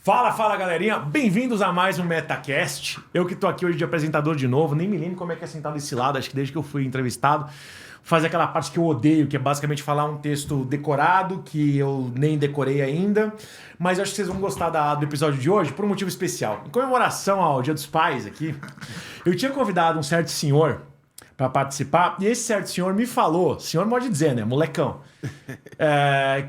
Fala, galerinha. Bem-vindos a mais um MetaCast. Eu que tô aqui hoje de apresentador de novo. Nem me lembro como é que é sentado desse lado. Acho que desde que eu fui entrevistado. Fazer aquela parte que eu odeio, que é basicamente falar um texto decorado, que eu nem decorei ainda. Mas eu acho que vocês vão gostar do episódio de hoje por um motivo especial. Em comemoração ao Dia dos Pais aqui, eu tinha convidado um certo senhor para participar, e esse certo senhor me falou, senhor pode dizer, né, molecão,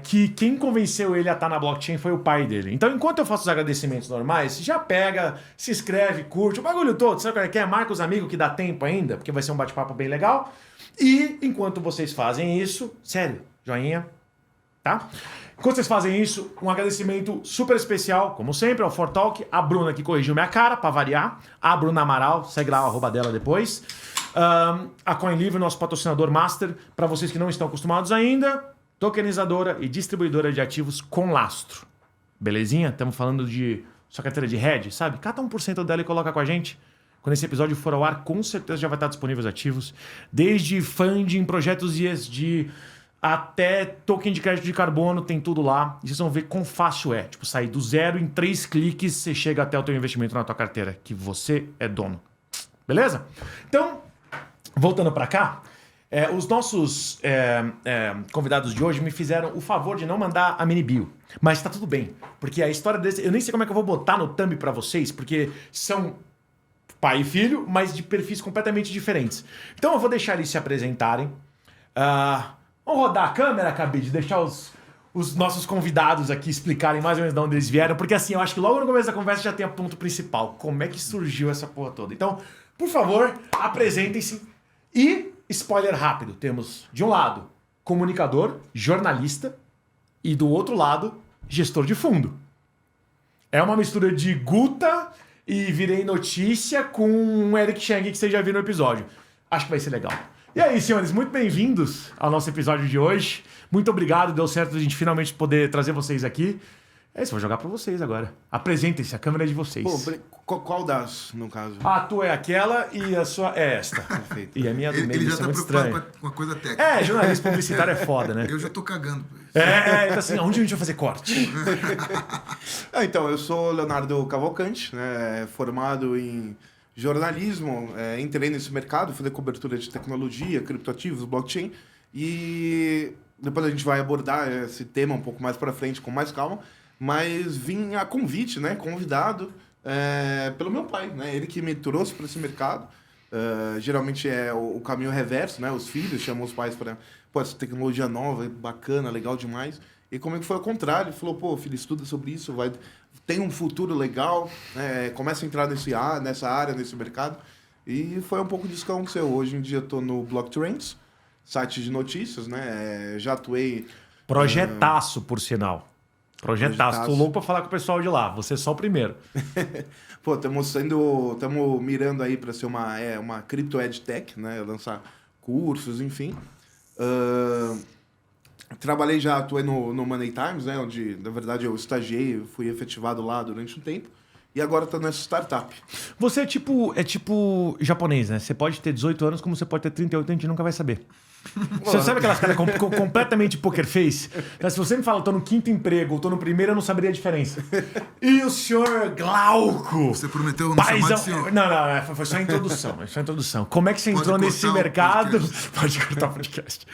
que quem convenceu ele a estar na blockchain foi o pai dele. Então, enquanto eu faço os agradecimentos normais, já pega, se inscreve, curte, o bagulho todo, sabe o que é? Marca os amigos que dá tempo ainda, porque vai ser um bate-papo bem legal. E enquanto vocês fazem isso, sério, joinha, tá? Enquanto vocês fazem isso, um agradecimento super especial, como sempre, ao Fortalk, a Bruna que corrigiu minha cara, pra variar, a Bruna Amaral, segue lá o arroba dela depois. A CoinLivre, nosso patrocinador master, para vocês que não estão acostumados ainda, tokenizadora e distribuidora de ativos com lastro. Belezinha? Estamos falando de sua carteira de hedge, sabe? Cata 1% dela e coloca com a gente. Quando esse episódio for ao ar, com certeza já vai estar disponível os ativos. Desde funding, projetos ESG, até token de crédito de carbono, tem tudo lá. E vocês vão ver quão fácil é. Tipo, sair do zero em 3 cliques, você chega até o teu investimento na tua carteira, que você é dono. Beleza? Então, voltando para cá, os nossos convidados de hoje me fizeram o favor de não mandar a mini bio. Mas tá tudo bem, porque a história desse... Eu nem sei como é que eu vou botar no thumb para vocês, porque são pai e filho, mas de perfis completamente diferentes. Então eu vou deixar eles se apresentarem. Vamos rodar a câmera, Cabide, deixar os nossos convidados aqui explicarem mais ou menos de onde eles vieram, porque assim, eu acho que logo no começo da conversa já tem o ponto principal. Como é que surgiu essa porra toda? Então, por favor, apresentem-se. E, spoiler rápido, temos de um lado, comunicador, jornalista, e do outro lado, gestor de fundo. É uma mistura de Guta e Virei Notícia com um Eric Chang que você já viu no episódio. Acho que vai ser legal. E aí, senhores, muito bem-vindos ao nosso episódio de hoje. Muito obrigado, deu certo a gente finalmente poder trazer vocês aqui. É isso, vou jogar pra vocês agora. Apresentem-se, a câmera é de vocês. Pô, qual das, no caso? A tua é aquela e a sua é esta. Perfeito. E a minha do meio, Ele já isso tá é muito preocupado estranho. com a coisa técnica. Jornalista publicitário é foda, né? Eu já tô cagando por isso. Então assim, onde a gente vai fazer corte? Então, eu sou Leonardo Cavalcante, né, formado em jornalismo, entrei nesse mercado, fazer cobertura de tecnologia, criptoativos, blockchain, e depois a gente vai abordar esse tema um pouco mais para frente, com mais calma, mas vim a convite, né, convidado pelo meu pai, né, ele que me trouxe para esse mercado. Geralmente é o caminho reverso, né, os filhos chamam os pais para, pô, essa tecnologia nova, bacana, legal demais. E comigo foi ao contrário, ele falou, pô, filho, estuda sobre isso, tem um futuro legal, começa a entrar nessa área, nesse mercado. E foi um pouco disso que aconteceu. Hoje em dia eu estou no BlockTrends, site de notícias, né? Já atuei... Projetaço, por sinal. Projetaço. Tô louco pra falar com o pessoal de lá. Você é só o primeiro. Pô, estamos mirando aí para ser uma Crypto EdTech, né? Lançar cursos, enfim. Atuei no Money Times, né? Onde, na verdade, eu estagiei, fui efetivado lá durante um tempo. E agora estou nessa startup. Você é tipo japonês, né? Você pode ter 18 anos, como você pode ter 38, a gente nunca vai saber. Você sabe aquelas caras completamente poker face? Se você me fala, eu tô no 5º emprego, eu tô no primeiro, eu não saberia a diferença. E o senhor Glauco? Você prometeu não chamar de senhor. Não, foi só a introdução. Como é que você entrou nesse mercado? Pode cortar o podcast.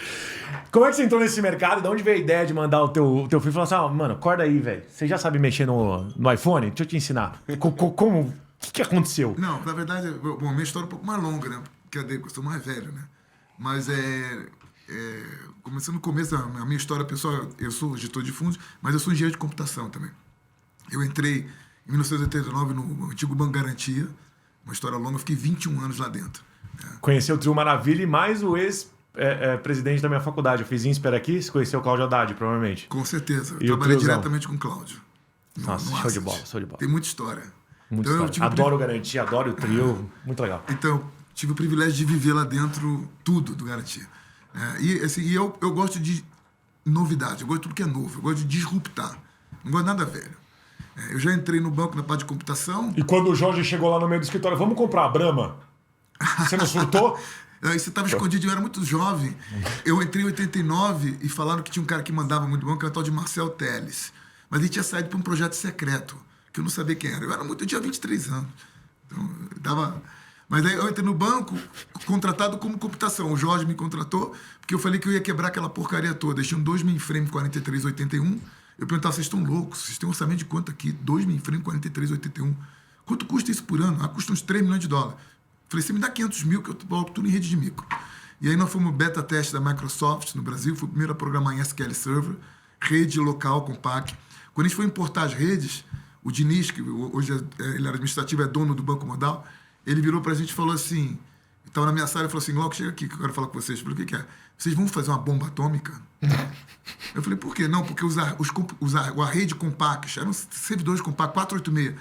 Como é que você entrou nesse mercado? De onde veio a ideia de mandar o teu filho e falar assim, mano, acorda aí, velho. Você já sabe mexer no iPhone? Deixa eu te ensinar. Como? O que aconteceu? Não, na verdade, minha história é um pouco mais longa, né? Porque eu sou mais velho, né? Mas começando no começo, a minha história pessoal, eu sou gestor de fundos, mas eu sou engenheiro de computação também. Eu entrei em 1989 no antigo Banco Garantia, uma história longa, eu fiquei 21 anos lá dentro. Conheceu o Trio Maravilha e mais o ex-presidente da minha faculdade. Eu fiz INSPER aqui, você conheceu o Cláudio Haddad, provavelmente. Com certeza, eu e trabalhei diretamente com o Cláudio. Nossa, show de bola. Tem muita história. Adoro o Garantia, adoro o Trio, muito legal. Então, tive o privilégio de viver lá dentro tudo do Garantia. Eu gosto de novidade, eu gosto de tudo que é novo, eu gosto de disruptar. Não gosto de nada velho. Eu já entrei no banco na parte de computação. E quando o Jorge chegou lá no meio do escritório, vamos comprar a Brahma? Você não surtou? Você estava escondido, eu era muito jovem. Eu entrei em 89 e falaram que tinha um cara que mandava muito banco, que era o tal de Marcel Teles. Mas ele tinha saído para um projeto secreto. que eu não sabia quem era. Eu tinha 23 anos. Então, Mas aí eu entrei no banco, contratado como computação. O Jorge me contratou, porque eu falei que eu ia quebrar aquela porcaria toda. Eles tinham 2 mainframe 4381. Eu perguntava, vocês estão loucos? Vocês têm um orçamento de quanto aqui? 2 mainframe 4381. Quanto custa isso por ano? Custa uns 3 milhões de dólares. Falei, você me dá 500 mil que eu coloco tudo em rede de micro. E aí nós fomos beta teste da Microsoft no Brasil. Fui o primeiro a programar em SQL Server, rede local com PAC. Quando a gente foi importar as redes, o Diniz, que hoje ele era administrativo, é dono do Banco Modal, ele virou pra gente e falou assim, estava na minha sala e falou assim, Glauco, chega aqui que eu quero falar com vocês. Eu falei, o que é? Vocês vão fazer uma bomba atômica? Eu falei, por quê? Não, porque a rede Compact, eram servidores Compact 486,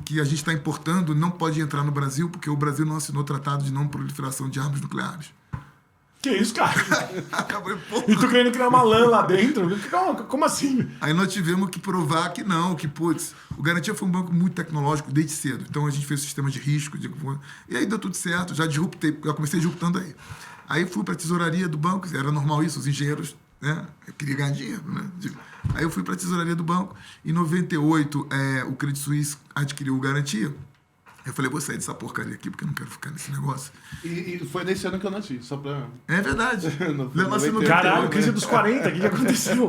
que a gente está importando, não pode entrar no Brasil, porque o Brasil não assinou o Tratado de Não Proliferação de Armas Nucleares. Que isso, cara? E tu querendo criar uma LAN lá dentro? Como assim? Aí nós tivemos que provar que não, que, putz, o Garantia foi um banco muito tecnológico desde cedo. Então a gente fez o sistema de risco. E aí deu tudo certo, já comecei disruptando aí. Aí fui para a tesouraria do banco, era normal isso, os engenheiros, né? Eu queria ganhar dinheiro, né? Aí eu fui para a tesouraria do banco. Em 98, o Credit Suisse adquiriu o Garantia. Eu falei, vou sair dessa porcaria aqui, porque eu não quero ficar nesse negócio. E foi nesse ano que eu nasci, só pra... É verdade. Eu nasci no Caralho, crise dos 40, o que aconteceu?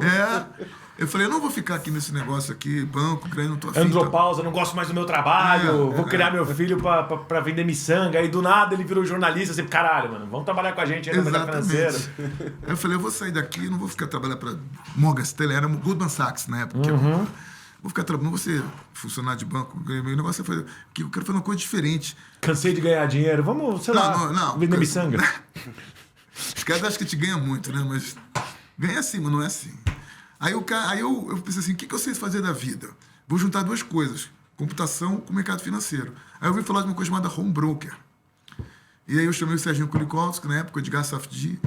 Eu falei, eu não vou ficar aqui nesse negócio aqui, banco, grande, não tô afim. Andropausa, não gosto mais do meu trabalho, vou criar meu filho pra vender miçanga. Aí do nada ele virou jornalista, assim, caralho, mano, vamos trabalhar com a gente aí no mercado financeiro. Aí eu falei, eu vou sair daqui, não vou ficar trabalhando pra Morgan Stanley, era Goldman Sachs na época. Vou ficar trabalhando, não vou ser funcionário de banco. Meu negócio é fazer, que eu quero fazer uma coisa diferente. Cansei de ganhar dinheiro, vamos, sei lá, vender miçanga. Os caras acham que te ganha muito, né? Mas ganha assim, mas não é assim. Aí eu pensei assim, o que eu sei fazer da vida? Vou juntar duas coisas, computação com mercado financeiro. Aí eu ouvi falar de uma coisa chamada home broker. E aí eu chamei o Serginho Kulikovski, na época, de Safdie,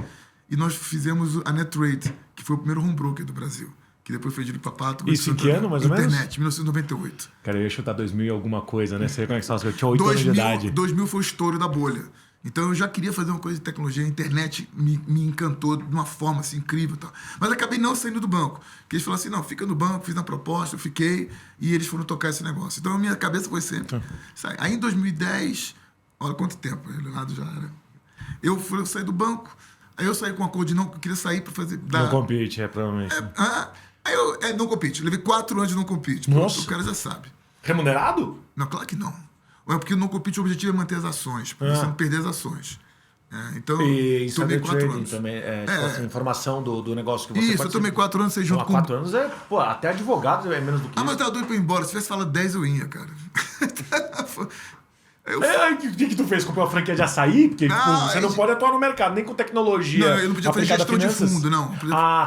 e nós fizemos a NetTrade, que foi o primeiro home broker do Brasil. Que depois foi de Papato. Isso em que ano, mais ou menos? Internet, 1998. Cara, eu ia chutar 2000 e alguma coisa, né? Você conhece as coisas? Eu tinha 8 anos de idade. 2000 foi o estouro da bolha. Então eu já queria fazer uma coisa de tecnologia. A internet me encantou de uma forma assim, incrível e tal. Mas acabei não saindo do banco. Porque eles falaram assim, não, fica no banco, fiz na proposta, eu fiquei. E eles foram tocar esse negócio. Então a minha cabeça foi sempre... Aí em 2010... Olha quanto tempo, o Leonardo já era. Eu saí do banco. Aí eu saí com um acordo de não... Eu queria sair para fazer... Não compete, provavelmente. Aí eu não compete. Levei 4 anos de não compete. Nossa. O cara já sabe. Remunerado? Não, claro que não. É porque o não compete, o objetivo é manter as ações. Para você não perder as ações. Então, e tomei 4 anos. Também, tipo assim, informação do negócio que você Isso, eu tomei 4 anos, sei junto com... 4 anos até advogado é menos do que isso. Mas eu tava doido pra ir embora. Se tivesse falado 10, eu ia, cara. O que tu fez? Comprou uma franquia de açaí? Porque você não pode atuar no mercado, nem com tecnologia. Não, eu não podia fazer gestão de fundo, não.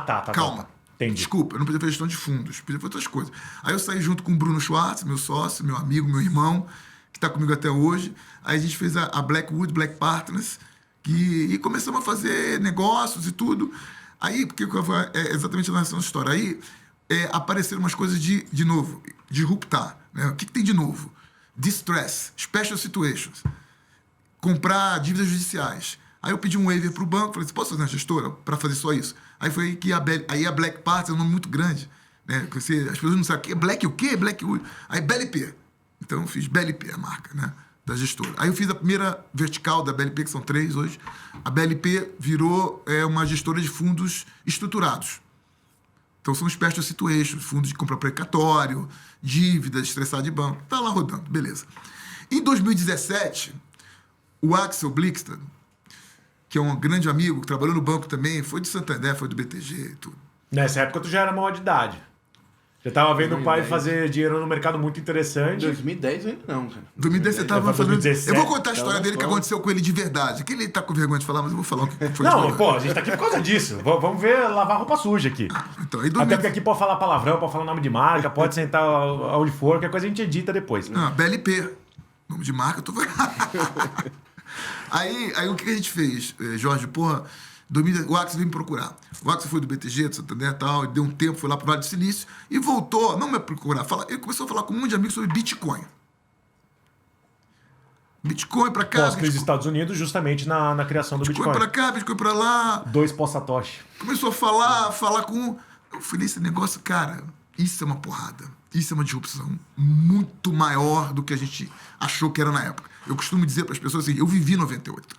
Tá. Calma. Entendi. Desculpa, eu não podia fazer gestão de fundos, podia fazer outras coisas. Aí eu saí junto com o Bruno Schwartz, meu sócio, meu amigo, meu irmão, que está comigo até hoje. Aí a gente fez a Blackwood, Black Partners, e começamos a fazer negócios e tudo. Aí, porque é exatamente a nossa história. Aí apareceram umas coisas de novo, disruptar. Né? O que tem de novo? Distress, special situations, comprar dívidas judiciais. Aí eu pedi um waiver para o banco, falei, você posso fazer uma gestora para fazer só isso? Aí foi aí que a Black Partners é um nome muito grande, né? As pessoas não sabem, Black o quê? Blackwood. Aí BLP. Então eu fiz BLP, a marca, né? Da gestora. Aí eu fiz a primeira vertical da BLP, que são 3 hoje. A BLP virou uma gestora de fundos estruturados. Então são special situations, fundos de compra precatório, dívidas, estressado de banco. Tá lá rodando, beleza. Em 2017, o Axel Blixter, que é um grande amigo, que trabalhou no banco também, foi de Santander, foi do BTG e tudo. Nessa época tu já era maior de idade. Já tava vendo 2010. O pai fazer dinheiro no mercado muito interessante. 2010 ainda não, cara. 2010 você tava fazendo... 2017, eu vou contar a história dele, que aconteceu com ele de verdade. Que ele tá com vergonha de falar, mas eu vou falar o que foi. Não, pô, a gente tá aqui por causa disso. Vamos ver lavar roupa suja aqui. Então, aí Até porque aqui pode falar palavrão, pode falar nome de marca, pode sentar onde for, qualquer coisa a gente edita depois. Não, BLP. Nome de marca, eu tô... Aí o que a gente fez, Jorge? Porra, o Axel veio me procurar. O Axel foi do BTG, do Santander e tal, deu um tempo, foi lá pro Vale do Silício e voltou, não me procurar, ele começou a falar com um monte de amigos sobre Bitcoin. Bitcoin pra cá. Pós-crise dos Estados Unidos, justamente na criação do Bitcoin. Bitcoin pra cá, Bitcoin pra lá. 2 pós-satoshi. Começou a falar com... Eu falei, esse negócio, cara, isso é uma porrada. isso é uma disrupção muito maior do que a gente achou que era na época. Eu costumo dizer para as pessoas assim, eu vivi 98.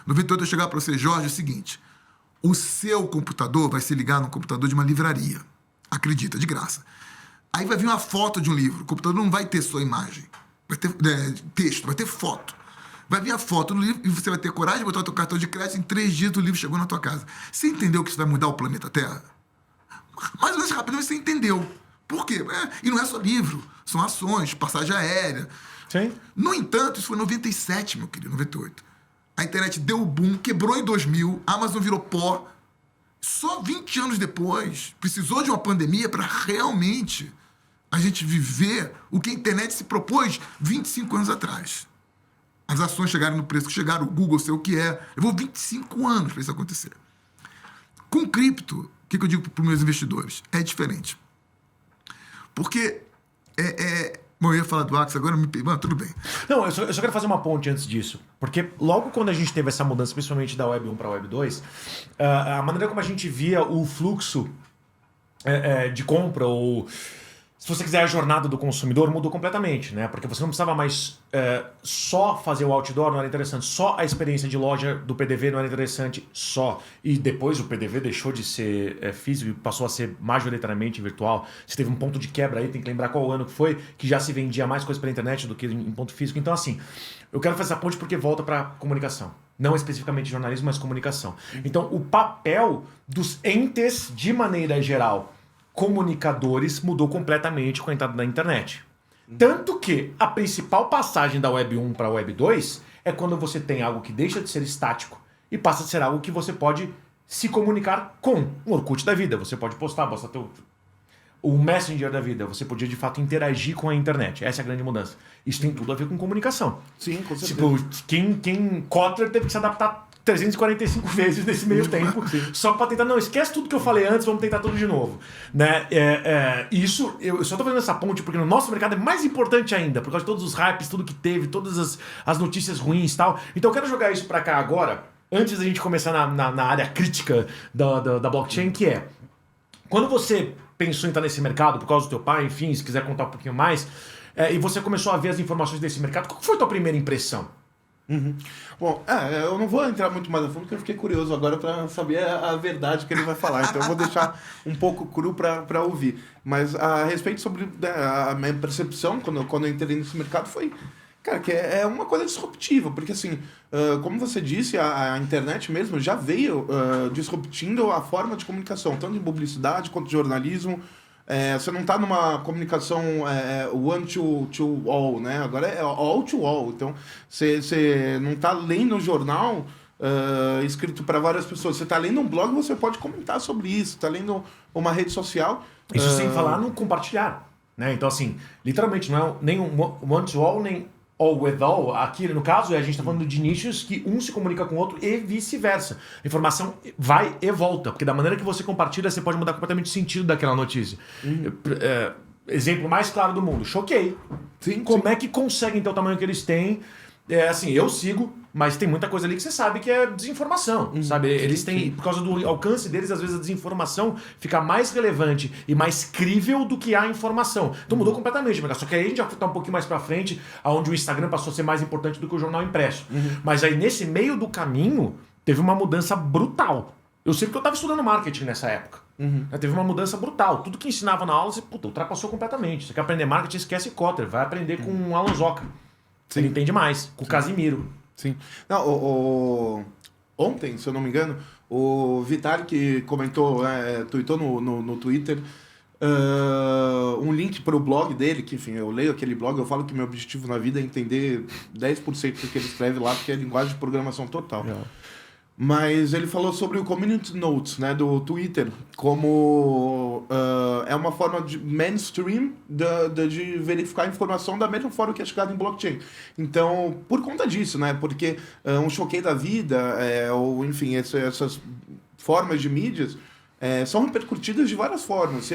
98 eu chegava para você, Jorge, é o seguinte, o seu computador vai se ligar no computador de uma livraria. Acredita, de graça. Aí vai vir uma foto de um livro. O computador não vai ter sua imagem. Vai ter texto, vai ter foto. Vai vir a foto do livro e você vai ter coragem de botar o seu cartão de crédito, em 3 dias o livro chegou na tua casa. Você entendeu que isso vai mudar o planeta Terra? Mais ou menos rapidamente você entendeu. Por quê? E não é só livro. São ações, passagem aérea. Sim. No entanto, isso foi em 97, meu querido, 98. A internet deu o boom, quebrou em 2000, a Amazon virou pó. Só 20 anos depois, precisou de uma pandemia para realmente a gente viver o que a internet se propôs 25 anos atrás. As ações chegaram no preço que chegaram, o Google sei o que é. Levou 25 anos para isso acontecer. Com cripto, o que eu digo para os meus investidores? É diferente. Porque bom, eu ia falar do Axie, agora me pegou, tudo bem. Não, eu só quero fazer uma ponte antes disso. Porque logo quando a gente teve essa mudança, principalmente da Web 1 para a Web 2, a maneira como a gente via o fluxo de compra, ou se você quiser a jornada do consumidor, mudou completamente, né? Porque você não precisava mais só fazer o outdoor, não era interessante. Só a experiência de loja do PDV não era interessante só. E depois o PDV deixou de ser físico e passou a ser majoritariamente virtual. Você teve um ponto de quebra aí, tem que lembrar qual ano que foi, que já se vendia mais coisa pela internet do que em ponto físico. Então, assim, eu quero fazer essa ponte porque volta para comunicação. Não especificamente jornalismo, mas comunicação. Então, o papel dos entes, de maneira geral, comunicadores, mudou completamente com a entrada da internet. Tanto que a principal passagem da Web 1 para a Web 2 é quando você tem algo que deixa de ser estático e passa a ser algo que você pode se comunicar com. O Orkut da vida, você pode postar o Messenger da vida, você podia de fato interagir com a internet. Essa é a grande mudança. Isso tem tudo a ver com comunicação. Sim, com certeza. Tipo, Kotler teve que se adaptar 345 vezes nesse meio tempo, só para tentar, não, esquece tudo que eu falei antes, vamos tentar tudo de novo, né? Isso, eu só tô fazendo essa ponte porque no nosso mercado é mais importante ainda, por causa de todos os hypes, tudo que teve, todas as notícias ruins e tal. Então eu quero jogar isso para cá agora, antes da gente começar na área crítica da blockchain, que é, quando você pensou em estar nesse mercado por causa do teu pai, enfim, se quiser contar um pouquinho mais, e você começou a ver as informações desse mercado, qual foi a tua primeira impressão? Uhum. Bom, eu não vou entrar muito mais a fundo, porque eu fiquei curioso agora para saber a verdade que ele vai falar. Então eu vou deixar um pouco cru para ouvir. Mas a respeito sobre a minha percepção quando eu entrei nesse mercado foi, cara, que é uma coisa disruptiva. Porque assim, como você disse, a internet mesmo já veio disruptindo a forma de comunicação, tanto em publicidade quanto em jornalismo. Você não está numa comunicação one to all, né? Agora é all to all. Então, você não está lendo um jornal escrito para várias pessoas. Você está lendo um blog, você pode comentar sobre isso. Está lendo uma rede social. Isso sem falar no compartilhar, né? Então, assim, literalmente, não é nem um one to all, nem all with all. Aqui, no caso, a gente está falando de nichos que um se comunica com o outro e vice-versa. A informação vai e volta, porque da maneira que você compartilha, você pode mudar completamente o sentido daquela notícia. Exemplo mais claro do mundo, Choquei. Como é que conseguem ter o tamanho que eles têm? Assim, eu sigo, mas tem muita coisa ali que você sabe que é desinformação, sabe? Eles têm, por causa do alcance deles, às vezes a desinformação fica mais relevante e mais crível do que a informação. Então mudou completamente, só que aí a gente já está um pouquinho mais pra frente, onde o Instagram passou a ser mais importante do que o jornal impresso. Mas aí nesse meio do caminho, teve uma mudança brutal. Eu sei porque eu estava estudando marketing nessa época. Teve uma mudança brutal. Tudo que ensinava na aula, você ultrapassou completamente. Você quer aprender marketing, esquece Kotler, vai aprender com o Alan Zoca. Ele entende mais, com o Casimiro. Sim. Não, ontem, se eu não me engano, o Vitalik que comentou, tweetou no Twitter um link para o blog dele, que enfim, eu leio aquele blog, eu falo que meu objetivo na vida é entender 10% do que ele escreve lá, porque é linguagem de programação total. Mas ele falou sobre o Community Notes, né, do Twitter, como é uma forma de mainstream de verificar a informação da mesma forma que é chegada em blockchain. Então, por conta disso, né, porque um Choquei da vida, ou enfim, essas formas de mídias, são repercutidas de várias formas.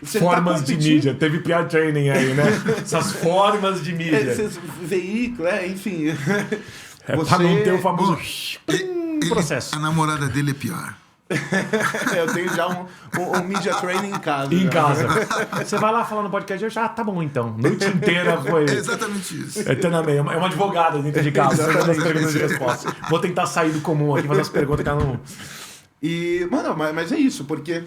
Formas de mídia, teve PR training aí, né? Essas formas de mídia. Esses veículos, enfim... Pra não ter o famoso processo. A namorada dele é pior. Eu tenho já um media training em casa. Em né? casa. Você vai lá falar no podcast hoje, tá bom então. Noite inteira foi... É exatamente isso. Eternamente. É uma advogada dentro de casa, fazendo as perguntas e respostas. Vou tentar sair do comum aqui, fazer as perguntas que ela não... E, mano, mas é isso, porque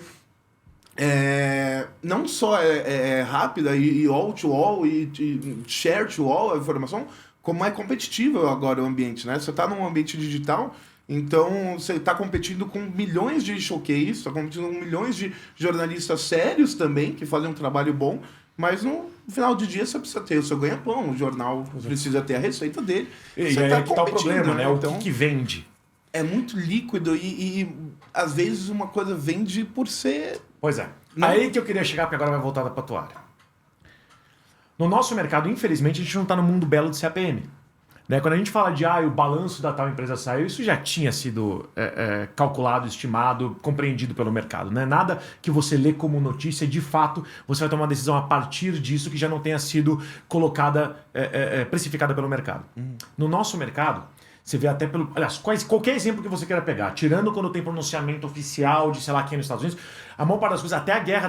não só é rápida e all-to-all e share-to-all a informação, como é competitivo agora o ambiente, né? Você tá num ambiente digital, então você tá competindo com milhões de showcase, tá competindo com milhões de jornalistas sérios também, que fazem um trabalho bom, mas no final do dia você precisa ter o seu ganha-pão, o jornal precisa ter a receita dele. E você aí tá que tá o problema, né? Então, O que vende? é muito líquido e às vezes uma coisa vende por ser... Pois é. Não. Aí que eu queria chegar, porque agora vai voltar pra tua área. No nosso mercado, infelizmente, a gente não está no mundo belo de CAPM. Né? Quando a gente fala de o balanço da tal empresa saiu, isso já tinha sido calculado, estimado, compreendido pelo mercado. Né? Nada que você lê como notícia, de fato, você vai tomar uma decisão a partir disso que já não tenha sido colocada, precificada pelo mercado. No nosso mercado, você vê até pelo... Aliás, qualquer exemplo que você queira pegar, tirando quando tem pronunciamento oficial de, sei lá, aqui nos Estados Unidos, a maior parte das coisas, até a guerra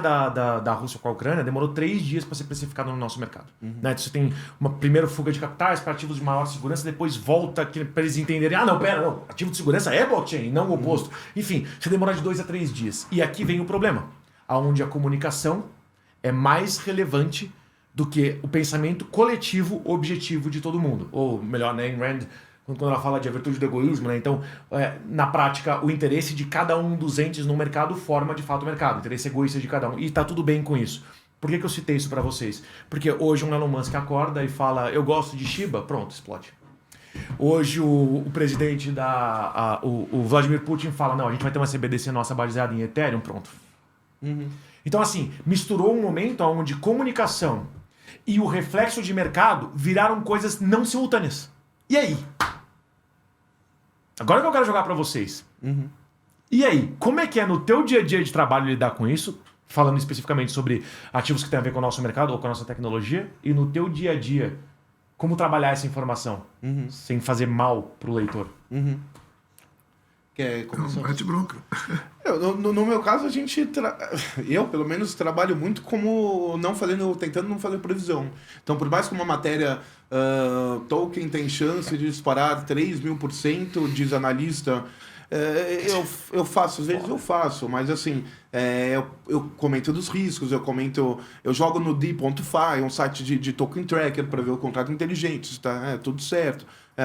da Rússia com a Ucrânia, demorou 3 dias para ser precificado no nosso mercado. Né? Você tem uma primeira fuga de capitais para ativos de maior segurança, depois volta para eles entenderem, não, ativo de segurança é blockchain, não o oposto. Enfim, você demora de 2 a 3 dias. E aqui vem o problema, onde a comunicação é mais relevante do que o pensamento coletivo objetivo de todo mundo. Ou melhor, né, em Rand, quando ela fala de a virtude do egoísmo, né? Então, na prática, o interesse de cada um dos entes no mercado forma de fato o mercado, o interesse egoísta de cada um. E tá tudo bem com isso. Por que eu citei isso para vocês? Porque hoje um Elon Musk acorda e fala, eu gosto de Shiba, pronto, explode. Hoje o presidente o Vladimir Putin fala, não, a gente vai ter uma CBDC nossa baseada em Ethereum, pronto. Então, assim, misturou um momento onde comunicação e o reflexo de mercado viraram coisas não simultâneas. E aí? Agora que eu quero jogar para vocês. E aí? Como é que é no teu dia a dia de trabalho lidar com isso? Falando especificamente sobre ativos que tem a ver com o nosso mercado ou com a nossa tecnologia. E no teu dia a dia, como trabalhar essa informação sem fazer mal pro leitor? Quer começar? Bate bronca. No meu caso, a gente... Eu, pelo menos, trabalho muito como tentando não fazer previsão. Então, por mais que uma matéria Tolkien tem chance de disparar 3.000%, diz analista, eu faço, às vezes eu faço, mas assim, eu comento dos riscos, eu jogo no D.fi, um site de token tracker para ver o contrato inteligente, se tá tudo certo.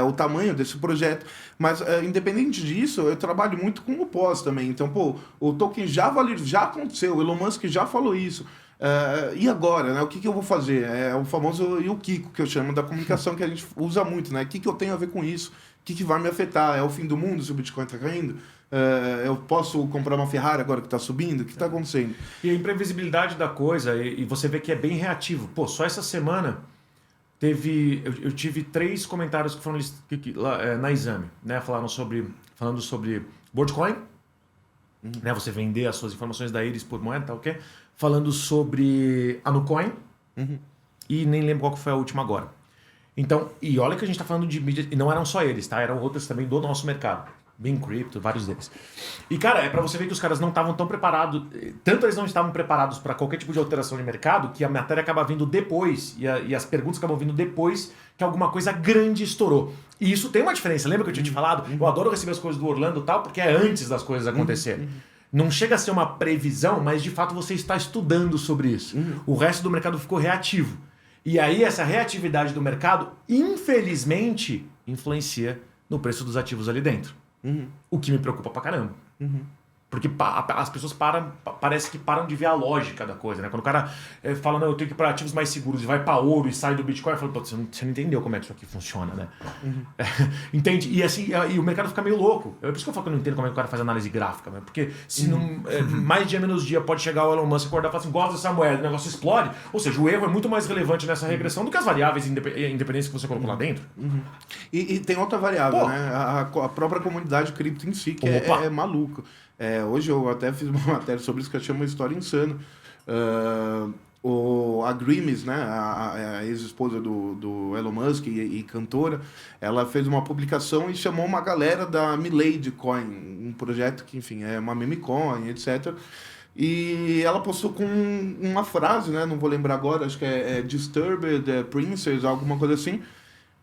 O tamanho desse projeto. Mas, independente disso, eu trabalho muito com o pós também. Então, o token já aconteceu, o Elon Musk já falou isso. E agora, né? O que eu vou fazer? É o famoso e o Kiko, que eu chamo da comunicação, que a gente usa muito, né? O que eu tenho a ver com isso? O que vai me afetar? É o fim do mundo se o Bitcoin está caindo? Eu posso comprar uma Ferrari agora que está subindo? O que está acontecendo? E a imprevisibilidade da coisa, e você vê que é bem reativo. Só essa semana... Eu tive 3 comentários que foram na Exame, né? Falando sobre Boardcoin, né? Você vender as suas informações da Iris por moeda, tá ok? Falando sobre a Nucoin, e nem lembro qual que foi a última agora. Então, e olha que a gente está falando de mídia, e não eram só eles, tá? Eram outros também do nosso mercado. Bem Crypto, vários deles. E, cara, é pra você ver que os caras não estavam tão preparados, tanto eles não estavam preparados para qualquer tipo de alteração de mercado, que a matéria acaba vindo depois, e as perguntas acabam vindo depois que alguma coisa grande estourou. E isso tem uma diferença, lembra que eu tinha te falado? Eu adoro receber as coisas do Orlando e tal, porque é antes das coisas acontecerem. Não chega a ser uma previsão, mas de fato você está estudando sobre isso. O resto do mercado ficou reativo. E aí essa reatividade do mercado, infelizmente, influencia no preço dos ativos ali dentro. O que me preocupa pra caramba. Porque as pessoas parece que param de ver a lógica da coisa, né? Quando o cara fala, não, eu tenho que ir para ativos mais seguros e vai para ouro e sai do Bitcoin, eu falo, você não entendeu como é que isso aqui funciona, né? Entende? E assim, e o mercado fica meio louco. É por isso que eu falo que eu não entendo como é que o cara faz análise gráfica, né? Porque se não, mais dia menos dia pode chegar o Elon Musk acordar e falar assim, gosta dessa moeda, o negócio explode. Ou seja, o erro é muito mais relevante nessa regressão do que as variáveis independentes que você colocou lá dentro. E tem outra variável, né? A própria comunidade cripto em si, que é maluca. Hoje eu até fiz uma matéria sobre isso que eu chamo História Insano. a Grimes, né, a ex-esposa do Elon Musk e cantora, ela fez uma publicação e chamou uma galera da Milady Coin, um projeto que, enfim, é uma meme coin, etc. E ela postou com uma frase, né, não vou lembrar agora, acho que é Disturbed Princess, alguma coisa assim.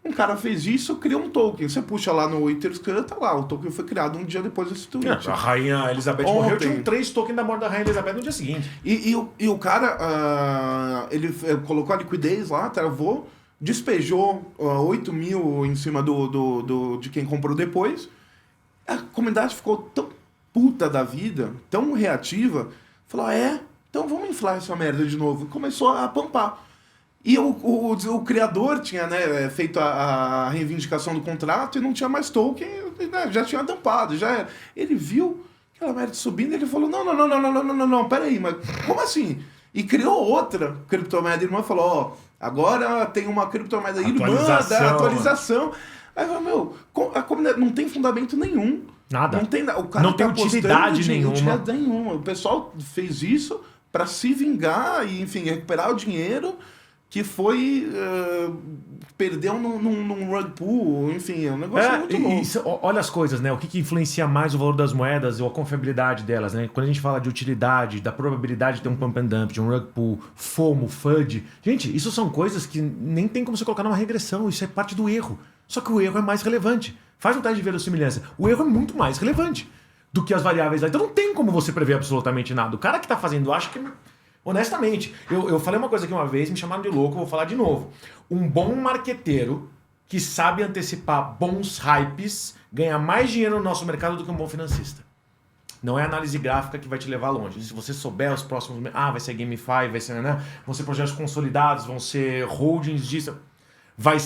Um cara fez isso, criou um token. Você puxa lá no Etherscan, tá lá. O token foi criado um dia depois desse tweet. A Rainha Elizabeth morreu, tinha 3 tokens da morte da Rainha Elizabeth no dia seguinte. E o cara, ele colocou a liquidez lá, travou, despejou 8 mil em cima de quem comprou depois. A comunidade ficou tão puta da vida, tão reativa, falou, então vamos inflar essa merda de novo. E começou a pampar. E o criador tinha, né, feito a reivindicação do contrato e não tinha mais token, né, já tinha tampado, já era. Ele viu aquela merda subindo e ele falou, não, peraí, mas como assim? E criou outra criptomoeda irmã, falou, agora tem uma criptomoeda irmã da atualização. Aí falou, a comunidade não tem fundamento nenhum. Nada. Não tem, o cara não tem utilidade nenhuma. O pessoal fez isso para se vingar e, enfim, recuperar o dinheiro que foi perdeu num rug pool, enfim, é um negócio muito louco. Olha as coisas, né? O que influencia mais o valor das moedas ou a confiabilidade delas, né? Quando a gente fala de utilidade, da probabilidade de ter um pump and dump, de um rug pool, FOMO, FUD, gente, isso são coisas que nem tem como você colocar numa regressão, isso é parte do erro. Só que o erro é mais relevante. Faz um teste de verossimilhança. O erro é muito mais relevante do que as variáveis lá. Então não tem como você prever absolutamente nada. O cara que tá fazendo, acha que... Honestamente, eu falei uma coisa aqui uma vez, me chamaram de louco, eu vou falar de novo. Um bom marqueteiro que sabe antecipar bons hypes ganha mais dinheiro no nosso mercado do que um bom financista. Não é análise gráfica que vai te levar longe. Se você souber os próximos... vai ser GameFi, vai ser... Né? Vão ser projetos consolidados, vão ser holdings disso... Vão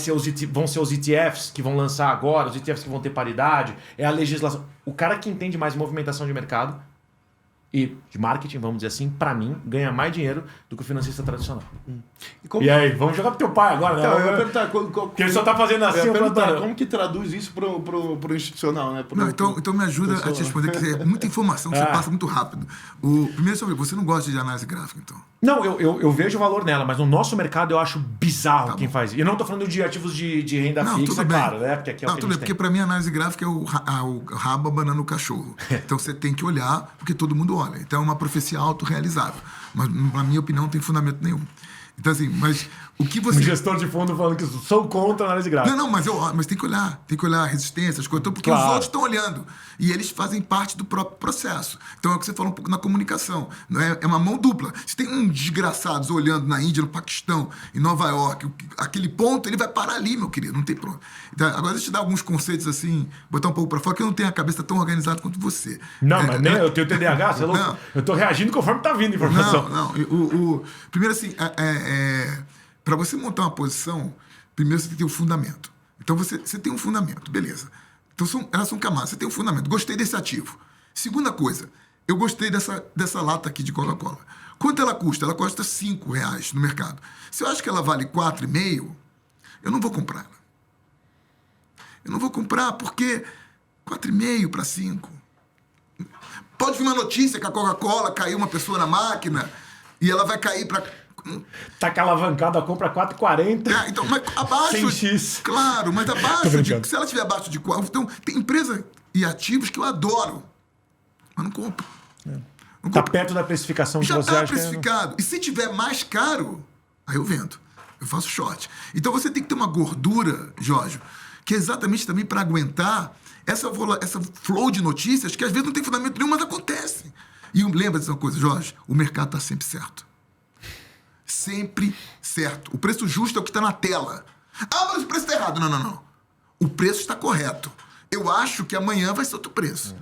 ser os ETFs que vão lançar agora, os ETFs que vão ter paridade, é a legislação. O cara que entende mais movimentação de mercado e de marketing, vamos dizer assim, para mim, ganha mais dinheiro do que o financista tradicional. E aí, vamos jogar pro teu pai agora, né? Então, eu ia perguntar... Porque ele só tá fazendo assim... como que traduz isso pro institucional, né? Então me ajuda a te responder, que é muita informação que você passa muito rápido. Primeiro, sobre você não gosta de análise gráfica, então? Não, eu vejo o valor nela, mas no nosso mercado eu acho bizarro quem faz. E eu não tô falando de ativos de renda fixa, claro, né? Porque aqui é o que tudo bem, porque para mim a análise gráfica é o rabo abanando o cachorro. Então você tem que olhar, porque todo mundo olha. Então é uma profecia autorrealizável. Mas, na minha opinião, não tem fundamento nenhum. Então, assim, mas o que você... Um gestor de fundo falando que sou contra a análise gráfica. Não, mas tem que olhar a resistência, as coisas, porque os outros estão olhando. E eles fazem parte do próprio processo. Então é o que você falou um pouco na comunicação. Não é uma mão dupla. Se tem um desgraçado olhando na Índia, no Paquistão, em Nova York, aquele ponto, ele vai parar ali, meu querido, não tem problema. Então, agora deixa eu te dar alguns conceitos assim, botar um pouco para fora, que eu não tenho a cabeça tão organizada quanto você. Não, mas nem eu tenho TDAH, você é louco? Eu tô reagindo conforme tá vindo a informação. Não. Primeiro, assim, para você montar uma posição, primeiro você tem que ter um fundamento. Então você tem um fundamento, beleza. Então elas são camadas, você tem um fundamento. Gostei desse ativo. Segunda coisa, eu gostei dessa lata aqui de Coca-Cola. Quanto ela custa? Ela custa R$5 no mercado. Se eu acho que ela vale 4,5, eu não vou comprar ela. Eu não vou comprar porque 4,5 para 5. Pode vir uma notícia que a Coca-Cola caiu uma pessoa na máquina e ela vai cair para... Tá alavancado, a compra 4,40. Então, mas abaixo... 100x. Claro, mas abaixo de... Se ela estiver abaixo de 4... Então, tem empresa e ativos que eu adoro, mas não compro. Tá perto da precificação que você acha. Já tá precificado. E se tiver mais caro, aí eu vendo. Eu faço short. Então, você tem que ter uma gordura, Jorge, que é exatamente também para aguentar essa flow de notícias que às vezes não tem fundamento nenhum, mas acontece. E lembra dessa coisa, Jorge? O mercado tá sempre certo. Sempre certo. O preço justo é o que está na tela. Mas o preço está errado. Não. O preço está correto. Eu acho que amanhã vai ser outro preço.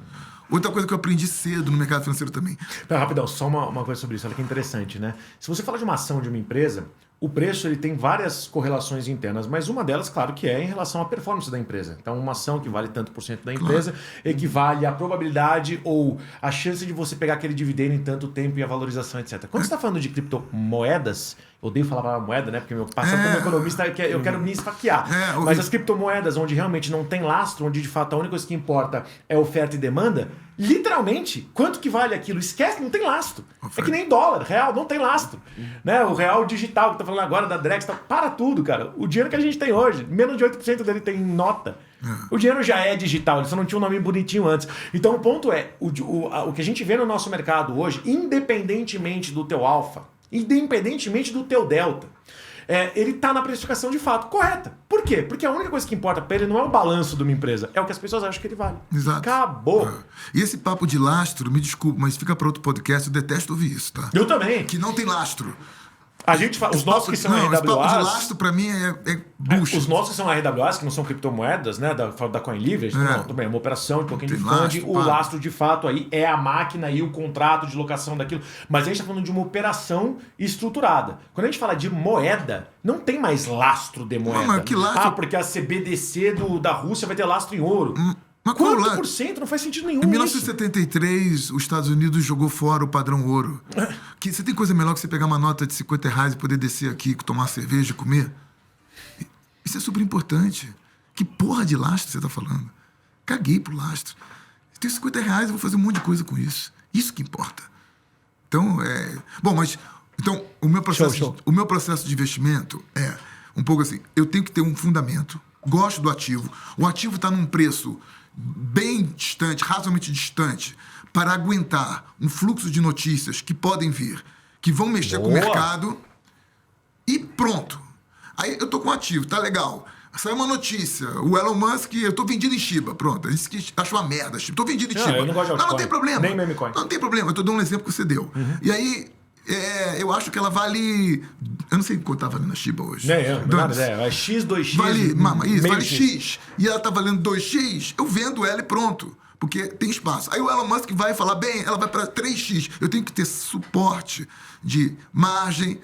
Outra coisa que eu aprendi cedo no mercado financeiro também. Rapidão, só uma coisa sobre isso. Olha que interessante, né? Se você fala de uma ação de uma empresa, o preço ele tem várias correlações internas, mas uma delas, claro, que é em relação à performance da empresa. Então, uma ação que vale tanto por cento da empresa equivale à probabilidade ou a chance de você pegar aquele dividendo em tanto tempo e a valorização, etc. Quando você está falando de criptomoedas, Odeio falar para moeda, né? Porque meu passado como economista, eu quero me esfaquear. Mas as criptomoedas, onde realmente não tem lastro, onde de fato a única coisa que importa é oferta e demanda, literalmente, quanto que vale aquilo? Esquece, não tem lastro. É que nem dólar, real, não tem lastro. Né? O real digital, que tá falando agora da Drex, para tudo, cara. O dinheiro que a gente tem hoje, menos de 8% dele tem nota. O dinheiro já é digital, ele só não tinha um nome bonitinho antes. Então o ponto é, o que a gente vê no nosso mercado hoje, independentemente do teu alfa, independentemente do teu delta, ele está na precificação de fato correta. Por quê? Porque a única coisa que importa para ele não é o balanço de uma empresa, é o que as pessoas acham que ele vale. Exato. Acabou. E esse papo de lastro, me desculpa, mas fica para outro podcast, eu detesto ouvir isso, tá? Eu também. Que não tem lastro. A gente fala, os nossos que são Esse papo de RWAs... lastro, para mim, é bullshit. Os nossos que são RWAs, que não são criptomoedas, né, da CoinLivre, não, tudo bem, é uma operação, um pouquinho de fund, o lastro de fato aí é a máquina e o contrato de locação daquilo, mas a gente está falando de uma operação estruturada. Quando a gente fala de moeda, não tem mais lastro de moeda. Não, mas que lastro... porque a CBDC da Rússia vai ter lastro em ouro. Mas quanto por cento? Não faz sentido nenhum. Em 1973, os Estados Unidos jogou fora o padrão ouro. Que você tem coisa melhor que você pegar uma nota de R$50 e poder descer aqui, tomar cerveja e comer? Isso é super importante. Que porra de lastro você tá falando? Caguei pro lastro. Eu tenho R$50, eu vou fazer um monte de coisa com isso. Isso que importa. Então, Bom, mas... Então, o meu processo de investimento é um pouco assim. Eu tenho que ter um fundamento. Gosto do ativo. O ativo está num preço bem distante, razoavelmente distante, para aguentar um fluxo de notícias que podem vir, que vão mexer com o mercado, e pronto. Aí eu tô com um ativo, tá legal. Saiu uma notícia, o Elon Musk, eu tô vendido em Shiba, pronto. Ele disse que achou uma merda, tô vendido em Shiba. Eu não gosto de não tem problema. Nem memecoin. Não tem problema, eu tô dando um exemplo que você deu. E aí... eu acho que ela vale... Eu não sei quanto tá valendo a Shiba hoje. É X, 2X. Vale X. E ela tá valendo 2X, eu vendo ela e pronto. Porque tem espaço. Aí o Elon Musk vai falar, bem, ela vai para 3X. Eu tenho que ter suporte de margem,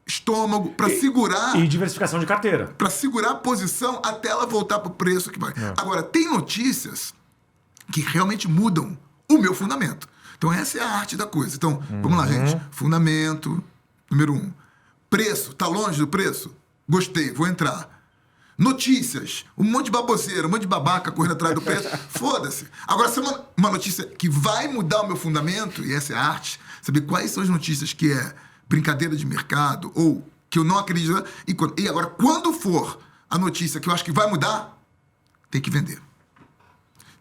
estômago, para segurar... E diversificação de carteira. Para segurar a posição até ela voltar pro preço que vai. Agora, tem notícias que realmente mudam o meu fundamento. Então, essa é a arte da coisa. Então, vamos lá, gente. Fundamento, número 1. Preço, tá longe do preço? Gostei, vou entrar. Notícias, um monte de baboseira, um monte de babaca correndo atrás do preço. Foda-se. Agora, se é uma notícia que vai mudar o meu fundamento, e essa é a arte, saber quais são as notícias que é brincadeira de mercado ou que eu não acredito. E agora, quando for a notícia que eu acho que vai mudar, tem que vender.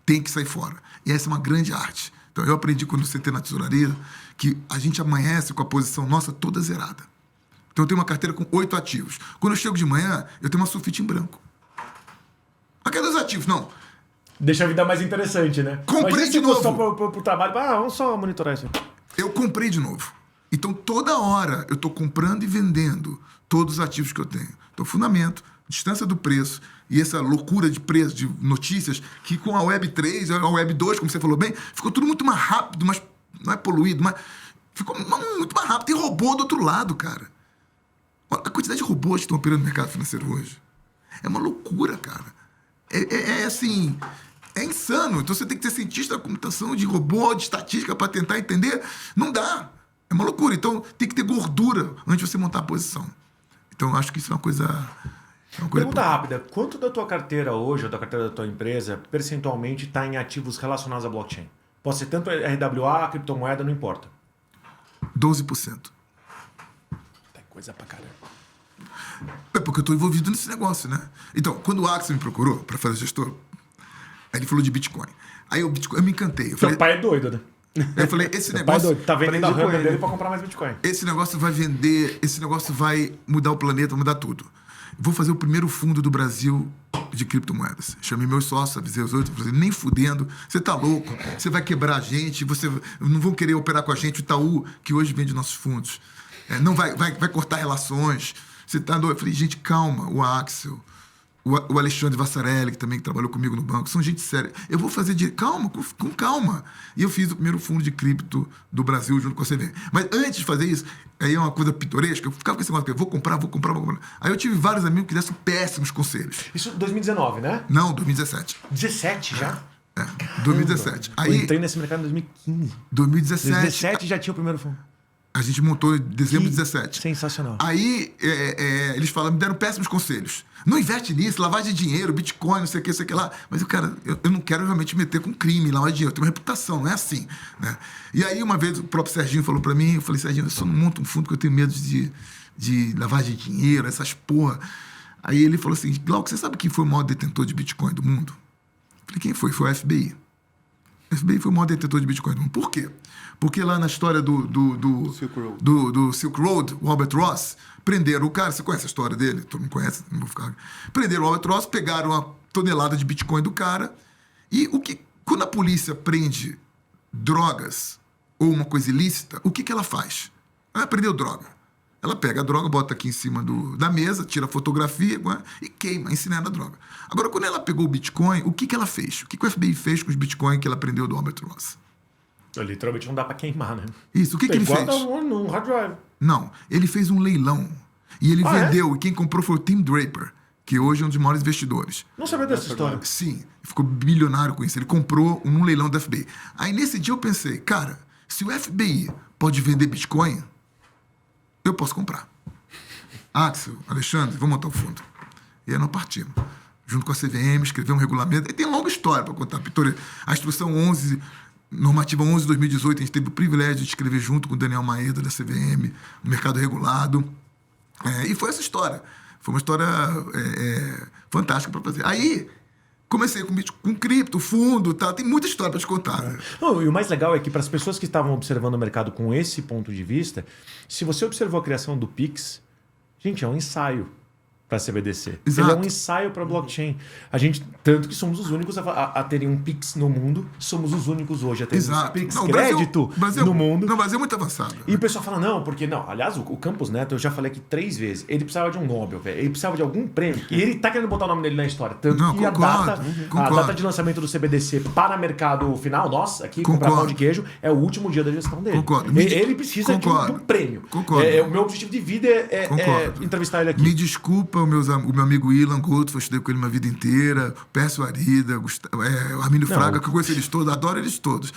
Tem que sair fora. E essa é uma grande arte. Então, eu aprendi quando eu sentei na tesouraria que a gente amanhece com a posição nossa toda zerada. Então, eu tenho uma carteira com 8 ativos. Quando eu chego de manhã, eu tenho uma sulfite em branco. Mas cadê os ativos? Não. Deixa a vida mais interessante, né? Comprei de novo. Só pro trabalho. Vamos só monitorar isso. Eu comprei de novo. Então, toda hora, eu estou comprando e vendendo todos os ativos que eu tenho. Então, fundamento, distância do preço e essa loucura de preço, de notícias, que com a Web 3, a Web 2, como você falou bem, ficou tudo muito mais rápido, mas não é poluído, mas ficou muito mais rápido. Tem robô do outro lado, cara. Olha a quantidade de robôs que estão operando no mercado financeiro hoje. É uma loucura, cara. Assim, é insano. Então você tem que ter cientista da computação, de robô, de estatística para tentar entender. Não dá. É uma loucura. Então tem que ter gordura antes de você montar a posição. Então eu acho que isso é uma coisa... Pergunta rápida. Quanto da tua carteira hoje, ou da carteira da tua empresa, percentualmente está em ativos relacionados à blockchain? Pode ser tanto RWA, criptomoeda, não importa. 12%. Tem coisa pra caramba. É porque eu estou envolvido nesse negócio, né? Então, quando o Axel me procurou para fazer gestor, aí ele falou de Bitcoin. Aí eu me encantei. Seu pai é doido, né? Eu falei, esse negócio... Pai é doido. Tá vendendo a renda dele para comprar mais Bitcoin. Esse negócio vai vender, esse negócio vai mudar o planeta, vai mudar tudo. Vou fazer o primeiro fundo do Brasil de criptomoedas. Chamei meus sócios, avisei os outros, falei, nem fudendo, você tá louco, você vai quebrar a gente, não vão querer operar com a gente, o Itaú, que hoje vende nossos fundos. Não vai cortar relações. Você tá doido? Eu falei, gente, calma, o Axel, o Alexandre Vassarelli, que também trabalhou comigo no banco, são gente séria. Eu vou fazer calma, com calma. E eu fiz o primeiro fundo de cripto do Brasil junto com a CVM. Mas antes de fazer isso, aí é uma coisa pitoresca, eu ficava com esse negócio, vou comprar. Aí eu tive vários amigos que dessem péssimos conselhos. Isso em 2019, né? Não, 2017. 17 já? 2017. Aí, eu entrei nesse mercado em 2015. 2017 já tinha o primeiro fundo. A gente montou em dezembro de 17. Sensacional. Aí eles falaram, me deram péssimos conselhos. Não investe nisso, lavagem de dinheiro, Bitcoin, não sei o que lá. Mas, cara, eu não quero realmente meter com crime, lavagem de dinheiro. Eu tenho uma reputação, não é assim. Né? E aí, uma vez, o próprio Serginho falou pra mim, eu falei, Serginho, eu só não monto um fundo porque eu tenho medo de lavagem de dinheiro, essas porra. Aí ele falou assim, Glauco, você sabe quem foi o maior detentor de Bitcoin do mundo? Eu falei, quem foi? Foi o FBI. O FBI foi o maior detentor de Bitcoin do mundo. Por quê? Porque lá na história do Silk Road, o Albert Ross, prenderam o cara, você conhece a história dele? Todo mundo conhece, não vou ficar... Prenderam o Albert Ross, pegaram uma tonelada de Bitcoin do cara, e quando a polícia prende drogas ou uma coisa ilícita, o que ela faz? Ela prendeu droga. Ela pega a droga, bota aqui em cima da mesa, tira a fotografia e queima, incinera a droga. Agora, quando ela pegou o Bitcoin, o que ela fez? O que o FBI fez com os Bitcoin que ela prendeu do Albert Ross? Literalmente não dá pra queimar, né? Isso, o que ele fez? Num hard drive. Não, ele fez um leilão. E ele vendeu, e quem comprou foi o Tim Draper, que hoje é um dos maiores investidores. Não sabia dessa história. Sim, ficou bilionário com isso. Ele comprou num leilão da FBI. Aí nesse dia eu pensei, cara, se o FBI pode vender Bitcoin, eu posso comprar. Axel, Alexandre, vamos montar o fundo. E aí nós partimos. Junto com a CVM, escrever um regulamento. E tem longa história para contar. A instrução 11... Normativa 11 de 2018, a gente teve o privilégio de escrever junto com o Daniel Maeda, da CVM, no mercado regulado. E foi essa história. Foi uma história fantástica para fazer. Aí, comecei com cripto, fundo, tá? Tem muita história para te contar. Né? Não, e o mais legal é que para as pessoas que estavam observando o mercado com esse ponto de vista, se você observou a criação do Pix, gente, é um ensaio para a CBDC. Exato. Ele é um ensaio para blockchain. A gente, tanto que somos os únicos a terem um Pix no mundo, somos os únicos hoje a terem um Pix crédito no mundo. Não, o Brasil é muito avançado. E o pessoal fala, não, porque não. Aliás, o Campos Neto, eu já falei aqui 3 vezes, ele precisava de um Nobel, velho. Ele precisava de algum prêmio. E ele tá querendo botar o nome dele na história. Tanto que a data de lançamento do CBDC para mercado final, nós, aqui, comprar pão de queijo, é o último dia da gestão dele. Concordo. Ele precisa de um prêmio. Concordo. O meu objetivo de vida é entrevistar ele aqui. Me desculpa, o meu amigo Ilan Goldfeld, eu estudei com ele uma vida inteira, Pércio Arida, o Armínio Fraga, que eu conheço eles todos, adoro eles todos.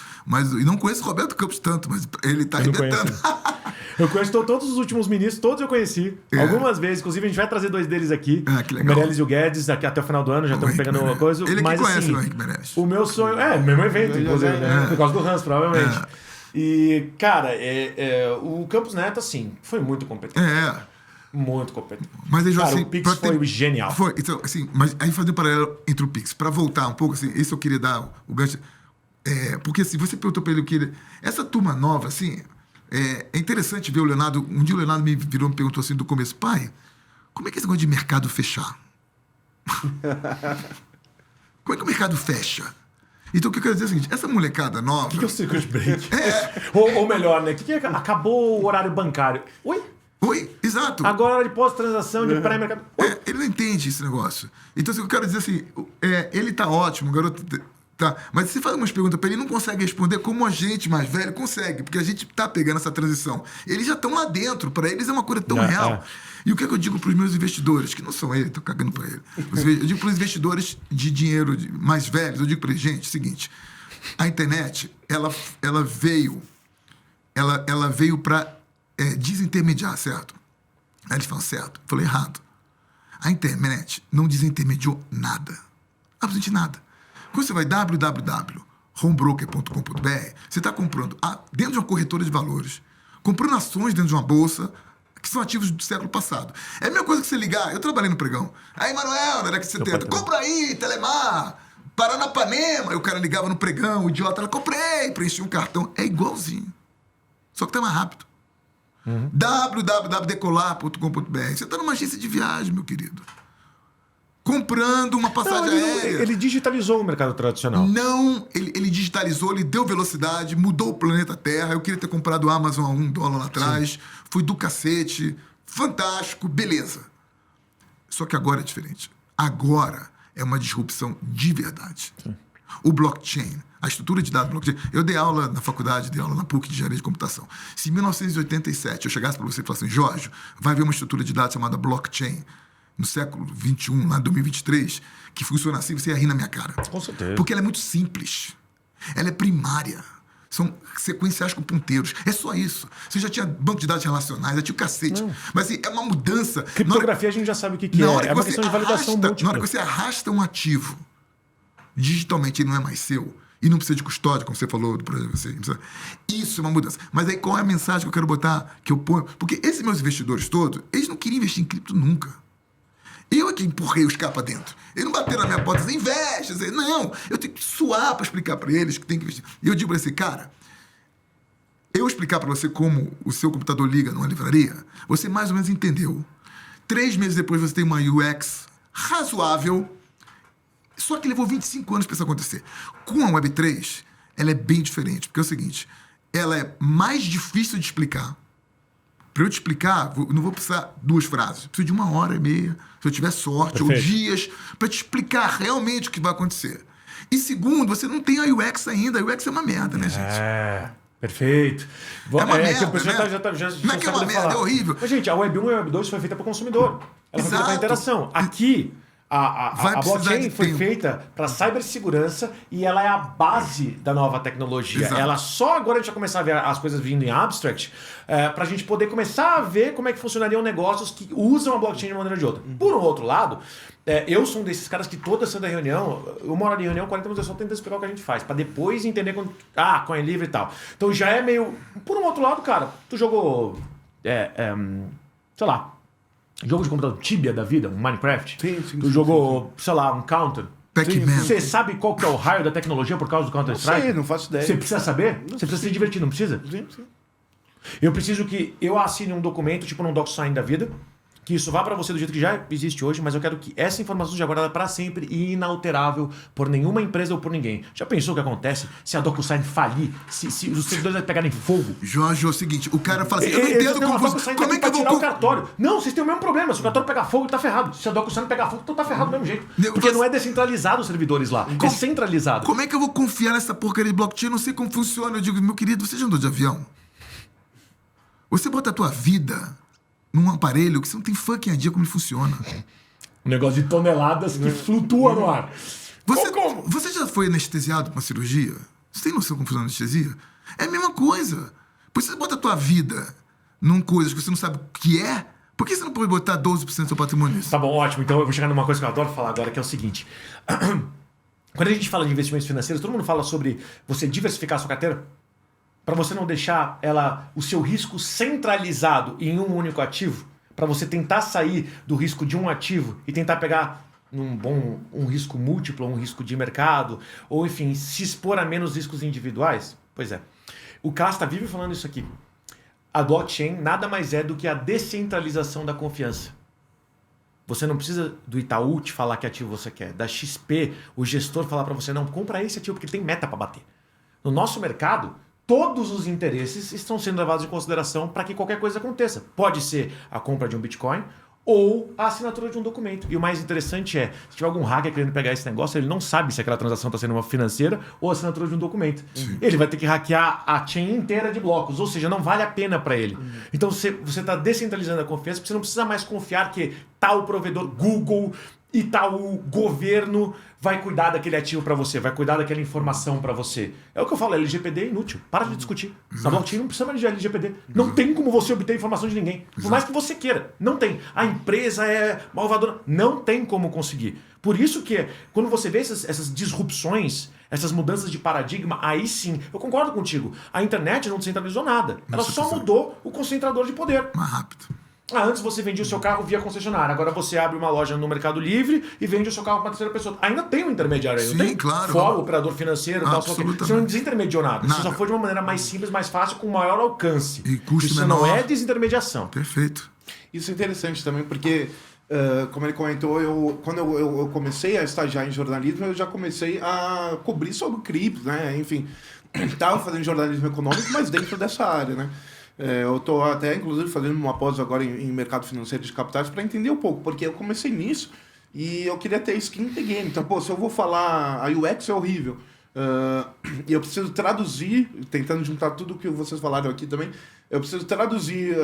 E não conheço o Roberto Campos tanto, mas ele tá arrebentando. Eu conheço todos os últimos ministros, todos eu conheci. Algumas vezes, inclusive a gente vai trazer 2 deles aqui. Que legal. O Meirelles e o Guedes, aqui até o final do ano, já estamos pegando uma coisa. Ele mas, que conhece assim, o Henrique Meirelles. O meu sonho... mesmo evento, inclusive, né? Por causa do Hans, provavelmente. E, cara, o Campos Neto, assim, foi muito competente. Muito competente. Mas cara, assim, o Pix foi genial. Foi, então, assim, mas aí fazer um paralelo entre o Pix. Para voltar um pouco, assim, esse eu queria dar o gancho. Porque assim, você perguntou para ele o que ele... Essa turma nova, assim, é interessante ver o Leonardo... Um dia o Leonardo me virou e me perguntou assim do começo, pai, como é que é esse negócio de mercado fechar? Como é que o mercado fecha? Então, o que eu quero dizer é o seguinte, essa molecada nova... O que é o circuit break? Ou melhor, né? O que é? Acabou o horário bancário. Oi, exato. Agora hora de pós-transação, de pré-mercado. Ele não entende esse negócio. Então, assim, eu quero dizer assim, ele tá ótimo, o garoto tá... Mas se você faz umas perguntas pra ele, ele não consegue responder como a gente mais velho consegue, porque a gente tá pegando essa transição. Eles já estão lá dentro, pra eles é uma coisa tão real. E o que é que eu digo pros meus investidores, que não são eles, tô cagando pra ele. Eu digo pros investidores de dinheiro mais velhos, eu digo pra eles, gente, seguinte, a internet, ela veio pra desintermediar, certo? Aí eles falam, certo. Eu falei, errado. A internet não desintermediou nada. Absolutamente nada. Quando você vai www.homebroker.com.br, você está comprando dentro de uma corretora de valores, comprando ações dentro de uma bolsa, que são ativos do século passado. É a mesma coisa que você ligar. Eu trabalhei no pregão. Aí, Manuel, na década de 70, compra aí, Telemar, Paranapanema. Aí o cara ligava no pregão, o idiota, ela comprei, preenchia um cartão. É igualzinho. Só que tá mais rápido. www.decolar.com.br. Você está numa agência de viagem, meu querido. Comprando uma passagem aérea. Ele digitalizou o mercado tradicional. Não, ele digitalizou, ele deu velocidade, mudou o planeta Terra. Eu queria ter comprado o Amazon a $1 lá atrás. Sim. Fui do cacete. Fantástico, beleza. Só que agora é diferente. Agora é uma disrupção de verdade. Sim. O blockchain, a estrutura de dados blockchain. Eu dei aula na faculdade, dei aula na PUC de Engenharia de Computação. Se em 1987 eu chegasse para você e falasse assim, Jorge, vai ver uma estrutura de dados chamada blockchain no século XXI, lá em 2023, que funciona assim, você ia rir na minha cara. Com certeza. Porque ela é muito simples. Ela é primária. São sequenciais com ponteiros. É só isso. Você já tinha banco de dados relacionais, já tinha o cacete. Não. Mas assim, é uma mudança. Criptografia a gente já sabe o que é. É uma questão de validação múltipla. Na hora que você arrasta um ativo, digitalmente ele não é mais seu, e não precisa de custódia, como você falou do projeto. Isso é uma mudança. Mas aí qual é a mensagem que eu quero botar, que eu ponho? Porque esses meus investidores todos, eles não queriam investir em cripto nunca. Eu é que empurrei os caras pra dentro. Eles não bateram na minha porta e diziam, investe. Não, eu tenho que suar para explicar para eles que tem que investir. E eu digo para esse cara, eu explicar para você como o seu computador liga numa livraria, você mais ou menos entendeu. 3 meses depois você tem uma UX razoável, só que levou 25 anos para isso acontecer. Com a Web3, ela é bem diferente, porque é o seguinte, ela é mais difícil de explicar. Para eu te explicar, não vou precisar 2 frases, preciso de 1h30, se eu tiver sorte, Perfeito. ou dias, para te explicar realmente o que vai acontecer. E segundo, você não tem a UX ainda, a UX é uma merda, né, gente? Perfeito. É uma merda, que o pessoal né? já Não é que é uma merda, é horrível. Mas, gente, a Web 1 e a Web 2 foi feita para o consumidor. Ela foi feita para Exato. interação. Aqui, a Vai precisar blockchain de foi tempo. feita para cibersegurança e ela é a base da nova tecnologia. Exato. Ela só agora a gente vai começar a ver as coisas vindo em abstract para a gente poder começar a ver como é que funcionariam negócios que usam a blockchain de uma maneira ou de outra. Por um outro lado, eu sou um desses caras que toda santa reunião, uma hora de reunião, 40 minutos eu só tento explicar o que a gente faz, para depois entender quando, coin livre e tal. Então já é meio... Por um outro lado, cara, tu jogou, sei lá, jogo de computador Tibia da vida, um Minecraft? Sim, Tu jogou, sei lá, um Counter? Pac-Man. Você sabe qual que é o raio da tecnologia por causa do Counter-Strike? Não sei, não faço ideia. Você precisa saber? Você precisa se divertir, não precisa? Sim, sim. Eu preciso que eu assine um documento, tipo num DocSign da vida, que isso vá para você do jeito que já existe hoje, mas eu quero que essa informação seja guardada para sempre e inalterável por nenhuma empresa ou por ninguém. Já pensou o que acontece se a DocuSign falir? Se os servidores pegarem fogo? Jorge, é o seguinte, o cara fala assim, eu não entendo Não, a como DocuSign como tá é que eu tirar vou... o cartório. Não, vocês têm o mesmo problema. Se o cartório pegar fogo, tá ferrado. Se a DocuSign pegar fogo, então tá ferrado do mesmo jeito. Porque não é descentralizado os servidores lá. É centralizado. Como é que eu vou confiar nessa porcaria de blockchain? Eu não sei como funciona. Eu digo, meu querido, você já andou de avião? Você bota a tua vida num aparelho que você não tem fucking idea como ele funciona. Um negócio de toneladas que flutua no ar. Como? Você já foi anestesiado com uma cirurgia? Você tem noção como funciona a anestesia? É a mesma coisa. Por que você bota a tua vida num coisa que você não sabe o que é? Por que você não pode botar 12% do seu patrimônio nisso? Tá bom, ótimo. Então eu vou chegar numa coisa que eu adoro falar agora, que é o seguinte. Quando a gente fala de investimentos financeiros, todo mundo fala sobre você diversificar a sua carteira para você não deixar o seu risco centralizado em um único ativo, para você tentar sair do risco de um ativo e tentar pegar um risco múltiplo, um risco de mercado, ou enfim, se expor a menos riscos individuais. Pois é. O Casta vive falando isso aqui. A blockchain nada mais é do que a descentralização da confiança. Você não precisa do Itaú te falar que ativo você quer, da XP, o gestor falar para você, não, compra esse ativo porque tem meta para bater. No nosso mercado, todos os interesses estão sendo levados em consideração para que qualquer coisa aconteça. Pode ser a compra de um Bitcoin ou a assinatura de um documento. E o mais interessante é, se tiver algum hacker querendo pegar esse negócio, ele não sabe se aquela transação está sendo uma financeira ou a assinatura de um documento. Ele vai ter que hackear a chain inteira de blocos, ou seja, não vale a pena para ele. Então você está descentralizando a confiança, porque você não precisa mais confiar que tal provedor Google e tal governo vai cuidar daquele ativo para você, vai cuidar daquela informação para você. É o que eu falo, LGPD é inútil. Para de discutir. Na blockchain não precisa mais de LGPD. Não tem como você obter informação de ninguém. Por mais que você queira. Não tem. A empresa é malvadora. Não tem como conseguir. Por isso que quando você vê essas disrupções, essas mudanças de paradigma, aí sim, eu concordo contigo. A internet não descentralizou nada. Ela só mudou o concentrador de poder. Mais rápido. Antes você vendia o seu carro via concessionária, agora você abre uma loja no Mercado Livre e vende o seu carro para uma terceira pessoa. Ainda tem um intermediário aí, Sim, não tem? claro. Fora o operador financeiro, tal, Absolutamente. você não desintermediou nada. Você Nada. só foi de uma maneira mais simples, mais fácil, com maior alcance. E custo Isso menor. não é desintermediação. Perfeito. Isso é interessante também, porque, como ele comentou, quando eu comecei a estagiar em jornalismo, eu já comecei a cobrir sobre cripto, né? Enfim, estava fazendo jornalismo econômico, mas dentro dessa área, né? Eu estou até, inclusive, fazendo uma pós agora em mercado financeiro de capitais para entender um pouco, porque eu comecei nisso e eu queria ter skin in the game. Então, pô, se eu vou falar a UX é horrível, e eu preciso traduzir, tentando juntar tudo que vocês falaram aqui também, Eu preciso traduzir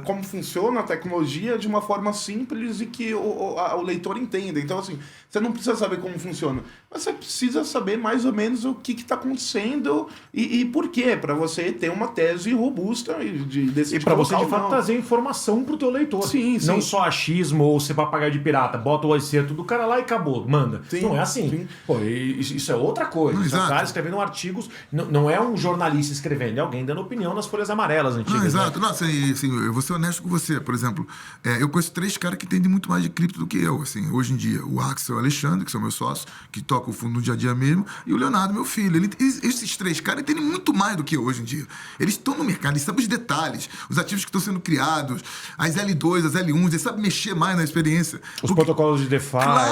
como funciona a tecnologia de uma forma simples e que o leitor entenda. Então, assim, você não precisa saber como funciona, mas você precisa saber mais ou menos o que está acontecendo e por quê, para você ter uma tese robusta e para você, de fato, trazer informação para o teu leitor. Sim, sim. Não só achismo ou ser papagaio de pirata. Bota o excerto do cara lá e acabou, manda. Sim, não é assim. Sim. Pô, isso é outra coisa. São caras escrevendo artigos. Não é um jornalista escrevendo, é alguém dando opinião nas folhas amarelas antigas. Não, exato. Né? Não, assim, eu vou ser honesto com você. Por exemplo, eu conheço 3 caras que entendem muito mais de cripto do que eu. Assim, hoje em dia, o Axel e o Alexandre, que são meus sócios, que tocam o fundo no dia a dia mesmo, e o Leonardo, meu filho. Esses 3 caras entendem muito mais do que eu hoje em dia. Eles estão no mercado, eles sabem os detalhes, os ativos que estão sendo criados, as L2, as L1s, eles sabem mexer mais na experiência. Os protocolos de DeFi,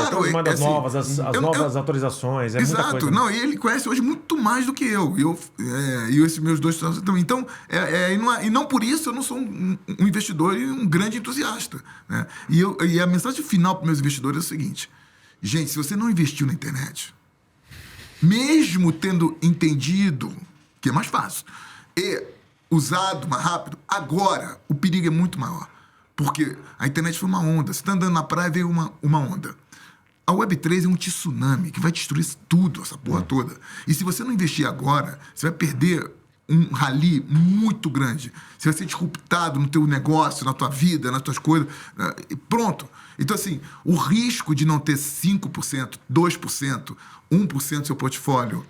todas as moedas novas, as novas atualizações, exato. Muita coisa. Não, e ele conhece hoje muito mais do que eu. E esses meus 2 sócios também. Então, e não por isso eu não sou um investidor e um grande entusiasta. Né? E a mensagem final para meus investidores é o seguinte: gente, se você não investiu na internet, mesmo tendo entendido, que é mais fácil, e usado mais rápido, agora o perigo é muito maior. Porque a internet foi uma onda. Você está andando na praia e veio uma onda. A Web3 é um tsunami que vai destruir tudo, essa porra toda. E se você não investir agora, você vai perder um rally muito grande. Você vai ser disruptado no teu negócio, na tua vida, nas tuas coisas. Pronto. Então, assim, o risco de não ter 5%, 2%, 1% do seu portfólio,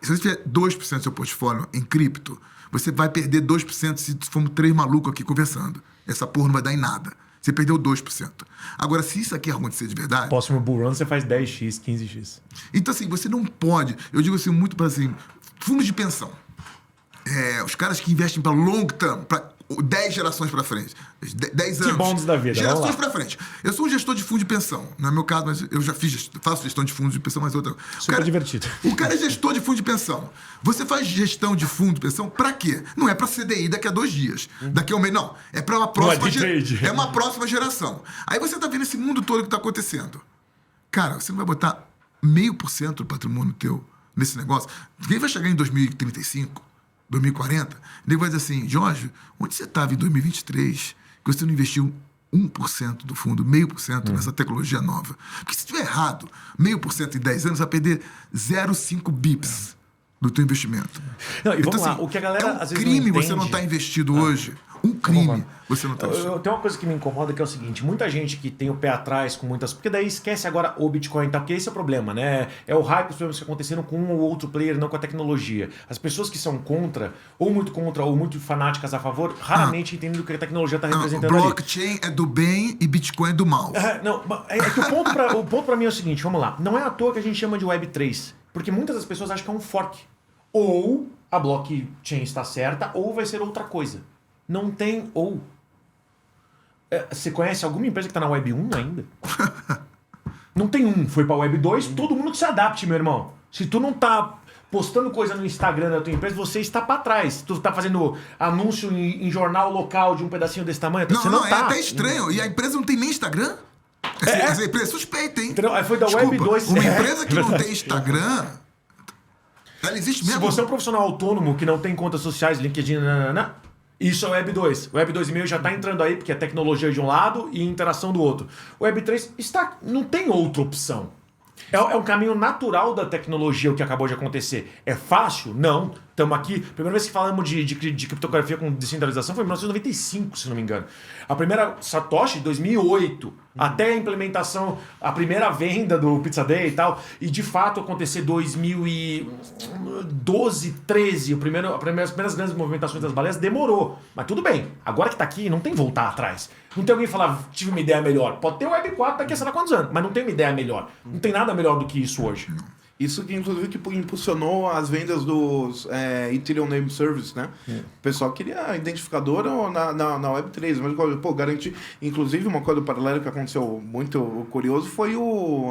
se você tiver 2% do seu portfólio em cripto, você vai perder 2% se formos 3 malucos aqui conversando. Essa porra não vai dar em nada. Você perdeu 2%. Agora, se isso aqui acontecer de verdade... Próximo bull run você faz 10x, 15x. Então, assim, você não pode... Eu digo assim, muito para assim, fundos de pensão. Os caras que investem para long term, para 10 gerações para frente. 10 anos. Que bondes da vida. Gerações para frente. Eu sou um gestor de fundo de pensão. Não é meu caso, mas eu já faço gestão de fundo de pensão, mas outra. Super divertido. O cara é gestor de fundo de pensão. Você faz gestão de fundo de pensão para quê? Não é para CDI daqui a 2 dias. Daqui a 1 mês, não. É para uma próxima geração. É uma próxima geração. Aí você tá vendo esse mundo todo que tá acontecendo. Cara, você não vai botar 0,5% do patrimônio teu nesse negócio. Quem vai chegar em 2035? 2040, ele vai dizer assim: Jorge, onde você estava em 2023 que você não investiu 1% do fundo, 0,5% nessa tecnologia nova? Porque se estiver errado, 0,5% em 10 anos, vai perder 0,5 bips do teu investimento. Não, e vamos então, lá, assim, o que a galera às vezes crime não você não estar investido hoje. Um crime você não está investido. Tem uma coisa que me incomoda, que é o seguinte: muita gente que tem o pé atrás com muitas... Porque daí esquece agora o Bitcoin, tá? Porque esse é o problema, né? É o hype, os problemas que aconteceram com um ou outro player, não com a tecnologia. As pessoas que são contra, ou muito fanáticas a favor, raramente entendem o que a tecnologia está representando ali. Blockchain é do bem e Bitcoin é do mal. É que o ponto para mim é o seguinte, vamos lá. Não é à toa que a gente chama de Web3. Porque muitas das pessoas acham que é um fork. Ou a blockchain está certa, ou vai ser outra coisa. Não tem ou. Você conhece alguma empresa que está na Web 1 ainda? Não tem foi para Web 2, todo mundo que se adapte, meu irmão. Se tu não tá postando coisa no Instagram da tua empresa, você está para trás. Tu tá fazendo anúncio em jornal local de um pedacinho desse tamanho, você não tá. É até estranho. E a empresa não tem nem Instagram? Essa empresa é suspeita, hein? Então, foi da Web 2. Uma empresa que não tem Instagram... Ela existe mesmo? Se você é um profissional autônomo que não tem contas sociais, LinkedIn, isso é Web 2. O Web 2.5 já está entrando aí, porque é tecnologia de um lado e interação do outro. O Web 3 não tem outra opção. É um caminho natural da tecnologia o que acabou de acontecer. É fácil? Não. Estamos aqui. A primeira vez que falamos de criptografia com descentralização foi em 1995, se não me engano. A primeira Satoshi, 2008. Até a implementação, a primeira venda do Pizza Day e tal. E de fato acontecer 2012, 13. As primeiras grandes movimentações das baleias demorou. Mas tudo bem. Agora que está aqui, não tem voltar atrás. Não tem alguém falar, tive uma ideia melhor. Pode ter o Web 4 daqui a sei lá quantos anos, mas não tem uma ideia melhor. Não tem nada melhor do que isso hoje. Isso que, inclusive, que impulsionou as vendas dos Ethereum Name Service, né? O pessoal queria identificador na Web3, mas, garantir... Inclusive, uma coisa paralela que aconteceu muito curioso foi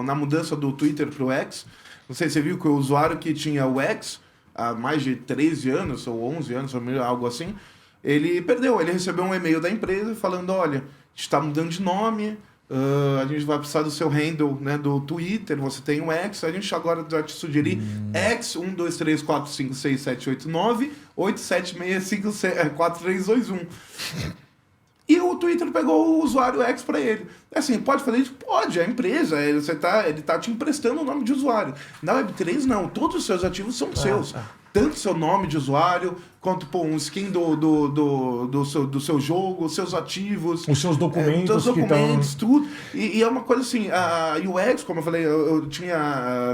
na mudança do Twitter para o X. Não sei se você viu que o usuário que tinha o X há mais de 13 anos, ou 11 anos, algo assim, ele perdeu. Ele recebeu um e-mail da empresa falando, olha, a gente está mudando de nome, A gente vai precisar do seu handle, né, do Twitter, você tem o X, a gente agora vai te sugerir X 123456789 87654321. E o Twitter pegou o usuário X para ele. Assim, pode fazer isso? Pode, é a empresa, ele tá te emprestando o nome de usuário. Na Web3, não, todos os seus ativos são seus. Tanto seu nome de usuário, quanto um skin do seu jogo, os seus ativos. Os seus documentos. Os documentos, tudo. E é uma coisa assim, a UX, como eu falei, eu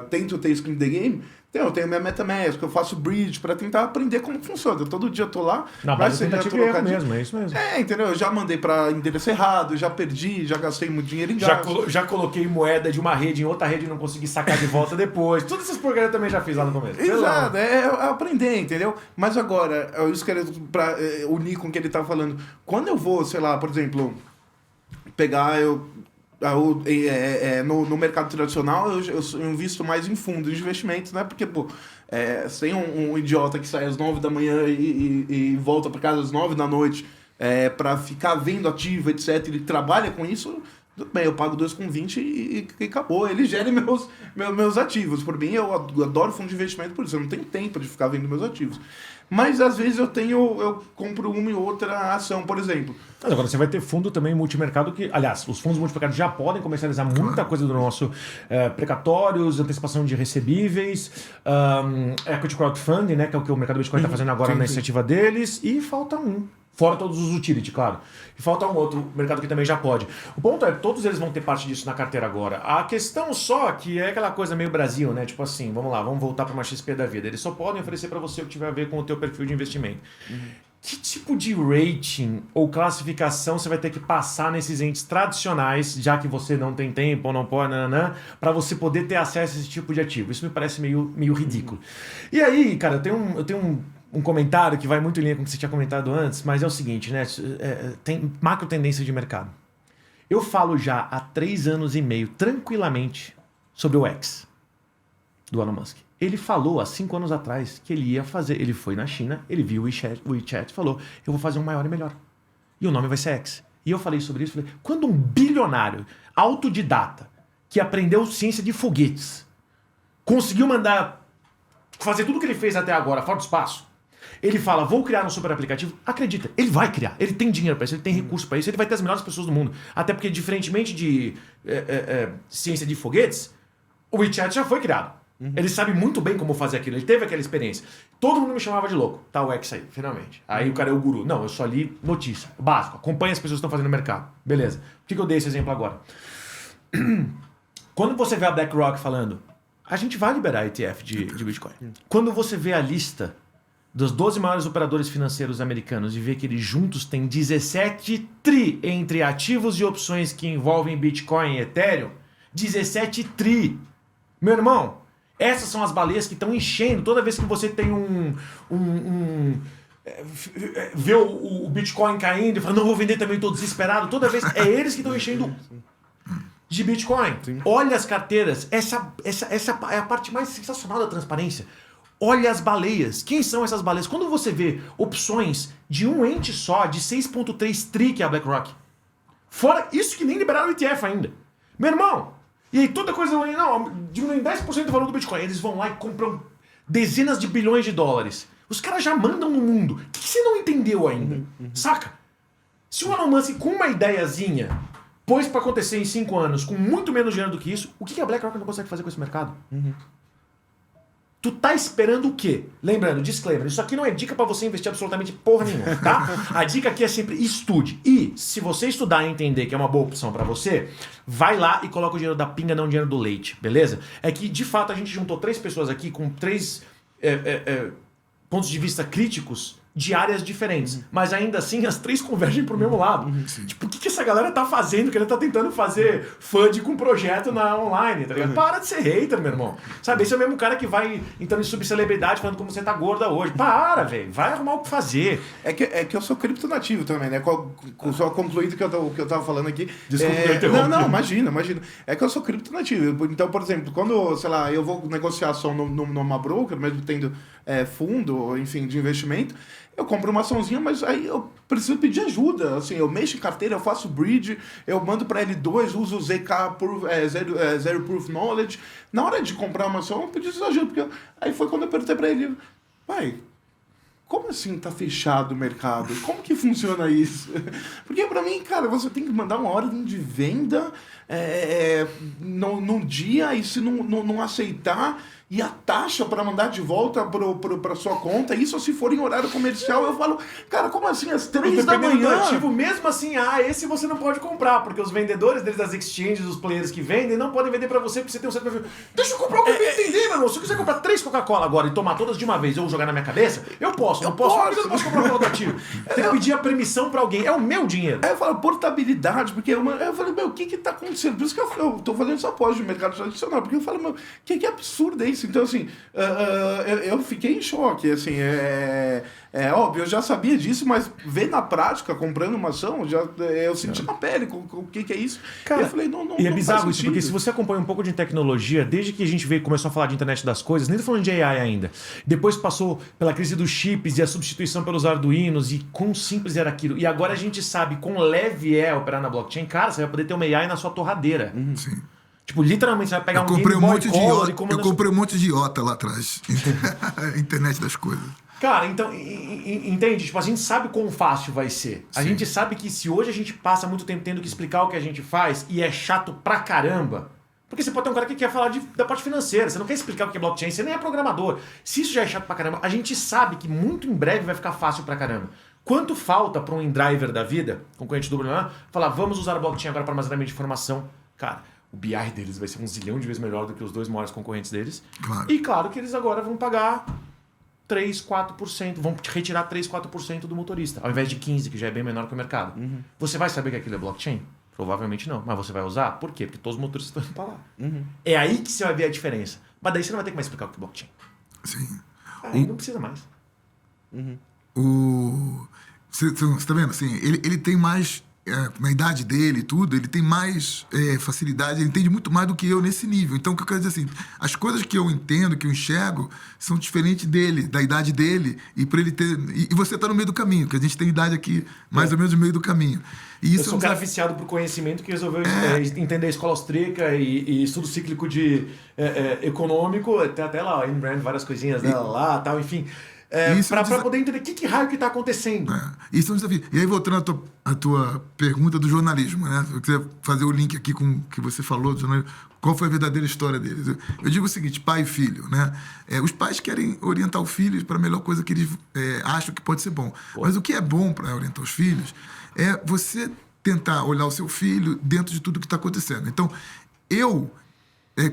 tento ter skin the game. Então, eu tenho minha MetaMask, eu faço bridge para tentar aprender como funciona. Todo dia eu tô lá. Na base tentativa e erro mesmo, é isso mesmo. Entendeu? Eu já mandei para endereço errado, já perdi, já gastei muito dinheiro em gasto. Já coloquei moeda de uma rede em outra rede e não consegui sacar de volta depois. Todas essas porcarias eu também já fiz lá no começo. Exato, é aprender, entendeu? Mas agora, isso que para unir com o que ele tá falando. Quando eu vou, sei lá, por exemplo, pegar... no mercado tradicional eu invisto mais em fundos de investimentos, né? Porque, sem um idiota que sai às 9 da manhã e volta para casa às 9 da noite para ficar vendo ativo, etc. Ele trabalha com isso, tudo bem, eu pago 2,20 e acabou. Ele gera meus ativos. Por mim, eu adoro fundo de investimento por isso. Eu não tenho tempo de ficar vendo meus ativos. Mas às vezes eu compro uma e outra ação, por exemplo. Mas agora você vai ter fundo também multimercado que, aliás, os fundos multimercado já podem comercializar muita coisa do nosso precatórios, antecipação de recebíveis, equity crowdfunding, né, que é o que o mercado Bitcoin está fazendo agora na iniciativa deles, e falta um. Fora todos os utility, claro. E falta um outro mercado que também já pode. O ponto é que todos eles vão ter parte disso na carteira agora. A questão só que é aquela coisa meio Brasil, né? Tipo assim, vamos lá, vamos voltar para uma XP da vida. Eles só podem oferecer para você o que tiver a ver com o teu perfil de investimento. Que tipo de rating ou classificação você vai ter que passar nesses entes tradicionais, já que você não tem tempo ou não pode, para você poder ter acesso a esse tipo de ativo? Isso me parece meio ridículo. E aí, cara, eu tenho um comentário que vai muito em linha com o que você tinha comentado antes, mas é o seguinte, né? Tem macro tendência de mercado. Eu falo já há 3 anos e meio, tranquilamente, sobre o X, do Elon Musk. Ele falou há 5 anos atrás que ele ia fazer. Ele foi na China, ele viu o WeChat e falou: eu vou fazer um maior e melhor. E o nome vai ser X. E eu falei sobre isso, falei, quando um bilionário autodidata que aprendeu ciência de foguetes conseguiu fazer tudo o que ele fez até agora fora do espaço, ele fala, vou criar um super aplicativo, acredita, ele vai criar, ele tem dinheiro para isso, ele tem recurso para isso, ele vai ter as melhores pessoas do mundo. Até porque, diferentemente de ciência de foguetes, o WeChat já foi criado. Ele sabe muito bem como fazer aquilo, ele teve aquela experiência. Todo mundo me chamava de louco. Tá o X aí, finalmente. Aí o cara é o guru. Não, eu só li notícia, básico, acompanha as pessoas que estão fazendo no mercado. Beleza. Por que eu dei esse exemplo agora? Quando você vê a BlackRock falando, a gente vai liberar ETF de Bitcoin. Quando você vê a lista dos 12 maiores operadores financeiros americanos e vê que eles juntos têm 17 tri entre ativos e opções que envolvem Bitcoin e Ethereum, 17 tri. Meu irmão, essas são as baleias que estão enchendo. Toda vez que você tem vê o Bitcoin caindo e fala, não, vou vender também, estou desesperado. Toda vez é eles que estão enchendo de Bitcoin. Sim. Olha as carteiras. Essa é a parte mais sensacional da transparência. Olha as baleias. Quem são essas baleias? Quando você vê opções de um ente só, de 6,3 tri, que é a BlackRock, fora isso que nem liberaram o ETF ainda. Meu irmão, e aí toda coisa, não, diminui 10% do valor do Bitcoin. Eles vão lá e compram dezenas de bilhões de dólares. Os caras já mandam no mundo. O que você não entendeu ainda? Saca? Se o Elon Musk, com uma ideiazinha, pôs pra acontecer em 5 anos, com muito menos dinheiro do que isso, o que a BlackRock não consegue fazer com esse mercado? Tu tá esperando o quê? Lembrando, disclaimer, isso aqui não é dica pra você investir absolutamente porra nenhuma, tá? A dica aqui é sempre estude. E se você estudar e entender que é uma boa opção pra você, vai lá e coloca o dinheiro da pinga, não o dinheiro do leite, beleza? É que, de fato, a gente juntou 3 pessoas aqui com 3 pontos de vista críticos de áreas diferentes. Mas ainda assim, as 3 convergem pro mesmo lado. Tipo, o que essa galera tá fazendo? Que ele tá tentando fazer FUD com um projeto online, tá ligado? Para de ser hater, meu irmão. Sabe, esse é o mesmo cara que vai entrando em subcelebridade falando como você tá gorda hoje. Para, velho. Vai arrumar o que fazer. É que eu sou criptonativo também, né? Só concluindo o que eu tava falando aqui. Desculpa que eu interrompi. Não, imagina. É que eu sou criptonativo. Então, por exemplo, quando, sei lá, eu vou negociar ação numa broker, mesmo tendo fundo, enfim, de investimento, eu compro uma açãozinha, mas aí eu preciso pedir ajuda. Assim, eu mexo em carteira, eu faço bridge, eu mando para L2, uso o ZK Zero Proof Knowledge. Na hora de comprar uma ação, eu pedi ajuda, porque aí foi quando eu perguntei para ele, pai, como assim tá fechado o mercado? Como que funciona isso? Porque para mim, cara, você tem que mandar uma ordem de venda num dia, e se não aceitar, e a taxa para mandar de volta para sua conta, isso se for em horário comercial, eu falo, cara, como assim? Às 3 da Dependendo do manhã? ativo, mesmo assim, esse você não pode comprar, porque os vendedores deles das exchanges, os players que vendem, não podem vender pra você porque você tem um certo perfil. Deixa eu comprar o que eu entender, meu irmão. Se eu quiser comprar 3 Coca-Cola agora e tomar todas de uma vez ou jogar na minha cabeça, eu posso. Não posso, porque eu não posso comprar o do ativo. Tem que pedir a permissão pra alguém. É o meu dinheiro. Aí eu falo, portabilidade, porque eu falei, meu, o que tá acontecendo? Por isso que eu tô fazendo essa pós de mercado tradicional, porque eu falo, meu, que absurdo é isso? Então, assim, eu fiquei em choque, assim, é óbvio, eu já sabia disso, mas ver na prática, comprando uma ação, eu senti na pele o que é isso. Cara, e eu falei, não e é não bizarro faz isso, porque se sentido. você acompanha um pouco de tecnologia, desde que a gente começou a falar de internet das coisas, nem tô falando de AI ainda, depois passou pela crise dos chips e a substituição pelos arduinos, e quão simples era aquilo. E agora a gente sabe quão leve é operar na blockchain. Cara, você vai poder ter uma AI na sua torradeira. Sim. Tipo, literalmente, você vai pegar Eu um comprei Game um Boy monte de Color iota, e comandar... eu comprei um monte de iota lá atrás. Internet das coisas. Cara, então, entende? Tipo, a gente sabe quão fácil vai ser. A Sim. gente sabe que se hoje a gente passa muito tempo tendo que explicar o que a gente faz e é chato pra caramba, porque você pode ter um cara que quer falar da parte financeira, você não quer explicar o que é blockchain, você nem é programador. Se isso já é chato pra caramba, a gente sabe que muito em breve vai ficar fácil pra caramba. Quanto falta pra um InDriver da vida, concorrente do Bruno, falar, vamos usar a blockchain agora para armazenamento de informação? Cara, o BI deles vai ser 1 zilhão de vezes melhor do que os 2 maiores concorrentes deles. Claro. E claro que eles agora vão pagar 3, 4%, vão retirar 3, 4% do motorista, ao invés de 15%, que já é bem menor que o mercado. Você vai saber que aquilo é blockchain? Provavelmente não. Mas você vai usar? Por quê? Porque todos os motoristas estão indo para lá. É aí que você vai ver a diferença. Mas daí você não vai ter que mais explicar o que é blockchain. Sim. Aí não precisa mais. Você tá vendo? Assim, ele tem mais, na idade dele e tudo, ele tem mais facilidade, ele entende muito mais do que eu nesse nível. Então, o que eu quero dizer assim, as coisas que eu entendo, que eu enxergo, são diferentes dele, da idade dele, e para ele ter. E você tá no meio do caminho, que a gente tem idade aqui, mais ou menos no meio do caminho. E Eu isso sou um cara viciado por conhecimento que resolveu entender a escola austríaca e estudo cíclico de econômico, tem até lá, Ayn Rand, várias coisinhas dela lá, tal, enfim. Para poder entender que raio que está acontecendo. Isso é um desafio. E aí, voltando à tua pergunta do jornalismo, né? Eu queria fazer o link aqui com o que você falou do jornalismo. Qual foi a verdadeira história deles? Eu digo o seguinte, pai e filho, né? Os pais querem orientar o filho para a melhor coisa que eles acham que pode ser bom. Mas o que é bom para orientar os filhos é você tentar olhar o seu filho dentro de tudo que está acontecendo. Então,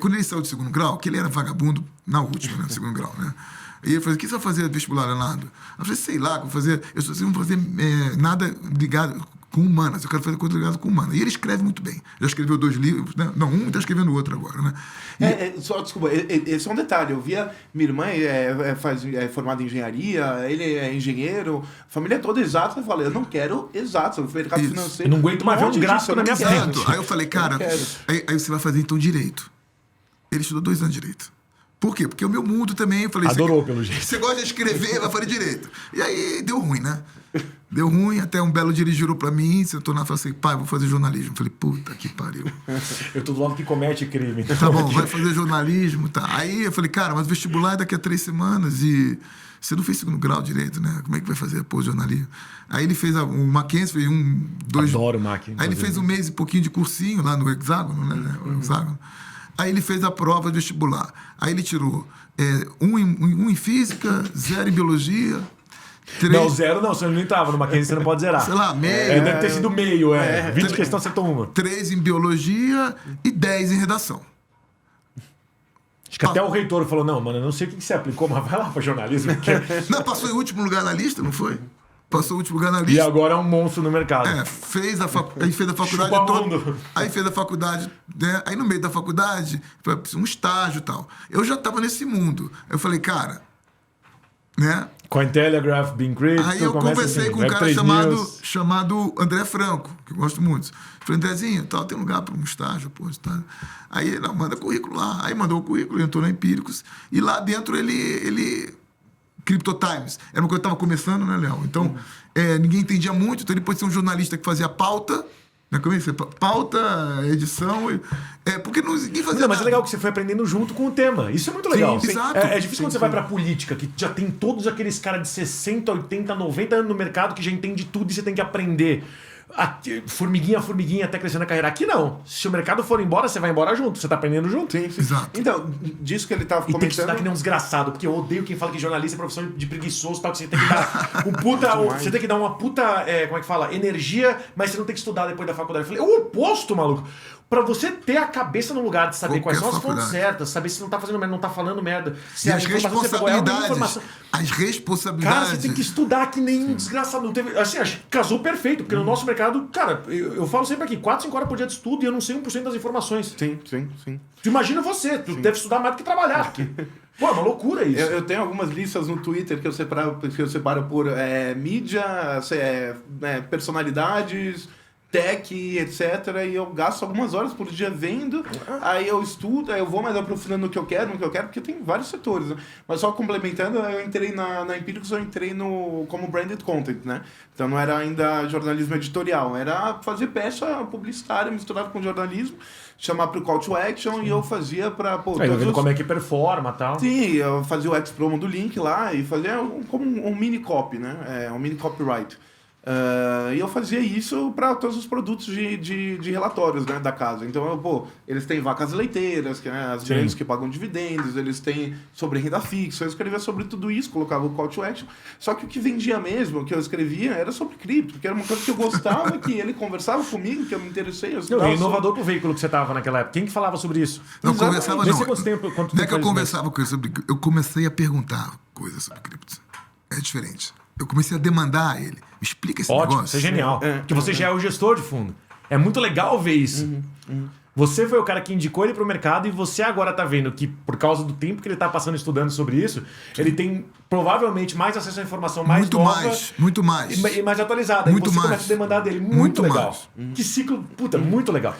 quando ele saiu do segundo grau, que ele era vagabundo na última, né, do segundo grau, né? E ele falou, o que você vai fazer vestibular, Leonardo? Eu falei, sei lá, vou fazer nada ligado com humanas, eu quero fazer coisa ligada com humanas. E ele escreve muito bem. Já escreveu 2 livros, né? Não, um está escrevendo o outro agora, né? Só, desculpa, esse é um detalhe. Eu via, minha irmã é formada em engenharia, ele é engenheiro, a família toda exata. Eu falei, eu não quero exato, eu mercado financeiro. Eu não aguento mais ver um Longe gráfico disso, na minha eu não quero. frente. Aí eu falei, cara, aí você vai fazer então direito. Ele estudou 2 anos de direito. Por quê? Porque o meu mundo também, eu falei... Adorou, pelo jeito. Você gosta de escrever, vai fazer direito. E aí deu ruim, né? Deu ruim, até um belo dia ele jurou pra mim, sentou na e falou assim, pai, vou fazer jornalismo. Eu falei, puta que pariu. Eu tô do lado que comete crime. Tá bom, vai fazer jornalismo, tá. Aí eu falei, cara, mas vestibular é daqui a 3 semanas e você não fez segundo grau direito, né? Como é que vai fazer jornalismo? Aí ele fez o Mackenzie, fez 2... Adoro o Mackenzie. Aí ele fez 1 mês e pouquinho de cursinho lá no Hexágono, né? O Hexágono. Aí ele fez a prova de vestibular. Aí ele tirou 1 em física, 0 em biologia. 3... Não, 0 não, você não estava no Mackenzie, você não pode zerar. Sei lá, meio. Deve ter sido meio, 20 questões, acertou uma. 3 em biologia e 10 em redação. Acho que até o reitor falou, não, mano, eu não sei o que você aplicou, mas vai lá para jornalismo. Porque... Não, passou em último lugar na lista, não foi? Passou o último lugar na lista. E agora é um monstro no mercado. Aí fez a faculdade toda. Aí fez a faculdade, né? Aí no meio da faculdade, um estágio e tal. Eu já estava nesse mundo. Eu falei, cara, né? Cointelegraph, Bean Crypto, aí eu conversei com um cara chamado André Franco, que eu gosto muito. Falei, Andrezinho, tem lugar para um estágio, pô, tá? Aí ele manda currículo lá. Aí mandou o currículo, entrou na Empíricos. E lá dentro ele Crypto Times. Era uma coisa que eu estava começando, né, Léo? Então, ninguém entendia muito. Então, ele pode ser um jornalista que fazia pauta, né? Como é que pauta, edição... porque ninguém fazia Não, mas nada. é legal que você foi aprendendo junto com o tema. Isso é muito legal. Sim, exato. É difícil quando você vai pra política, que já tem todos aqueles caras de 60, 80, 90 anos no mercado que já entende tudo e você tem que aprender. Formiguinha a formiguinha até crescer na carreira. Aqui não. Se o mercado for embora, você vai embora junto. Você tá aprendendo junto. Sim, sim. Exato. Então, disso que ele tava E tem que comentando... estudar que nem um desgraçado, porque eu odeio quem fala que jornalista é profissão de preguiçoso, tal, que você tem que dar você tem que dar uma puta, como é que fala, energia, mas você não tem que estudar depois da faculdade. Eu falei, o oposto, maluco. Pra você ter a cabeça no lugar de saber quais são as fontes certas, saber se não tá fazendo merda, não tá falando merda. Se E a as informação que você pegou é uma informação. responsabilidades. As responsabilidades. Cara, você tem que estudar que nem um desgraçado. Não teve, assim, acho que casou perfeito, porque no nosso mercado, cara, eu falo sempre aqui, 4, 5 horas por dia de estudo e eu não sei 1% das informações. Sim. Tu imagina você, tu deve estudar mais do que trabalhar aqui. Pô, é uma loucura isso. Eu tenho algumas listas no Twitter que eu separo por mídia, personalidades, tech, etc. E eu gasto algumas horas por dia vendo, aí eu estudo, aí eu vou mais aprofundando no que eu quero, porque tem vários setores, né? Mas só complementando, eu entrei na Empíricos, eu entrei como branded content, né? Então não era ainda jornalismo editorial, era fazer peça publicitária misturada com jornalismo, chamar pro call to action. Sim. E eu fazia pra... vendo como é que performa e tal. Sim, eu fazia o ex-promo do link lá e fazia como um mini copy, né? Um mini copyright. E eu fazia isso para todos os produtos de relatórios, né, da casa. Então, eles têm vacas leiteiras, que, as grandes que pagam dividendos, eles têm sobre renda fixa. Eu escrevia sobre tudo isso, colocava o call to action. Só que o que vendia mesmo, o que eu escrevia, era sobre cripto, porque era uma coisa que eu gostava, que ele conversava comigo, que eu me interessei. É inovador pro veículo que você tava naquela época. Quem que falava sobre isso? Não, conversava não. Não é que eu conversava com ele sobre... Eu comecei a perguntar coisas sobre cripto. É diferente. Eu comecei a demandar a ele. Me explica esse negócio. Isso é genial. Porque você já é o gestor de fundo. É muito legal ver isso. Você foi o cara que indicou ele pro mercado e você agora tá vendo que, por causa do tempo que ele tá passando estudando sobre isso, ele tem provavelmente mais acesso à informação mais muito nova. Muito mais. E mais atualizada. Muito e você mais. começa a demandar dele. Muito legal. Que ciclo, muito legal.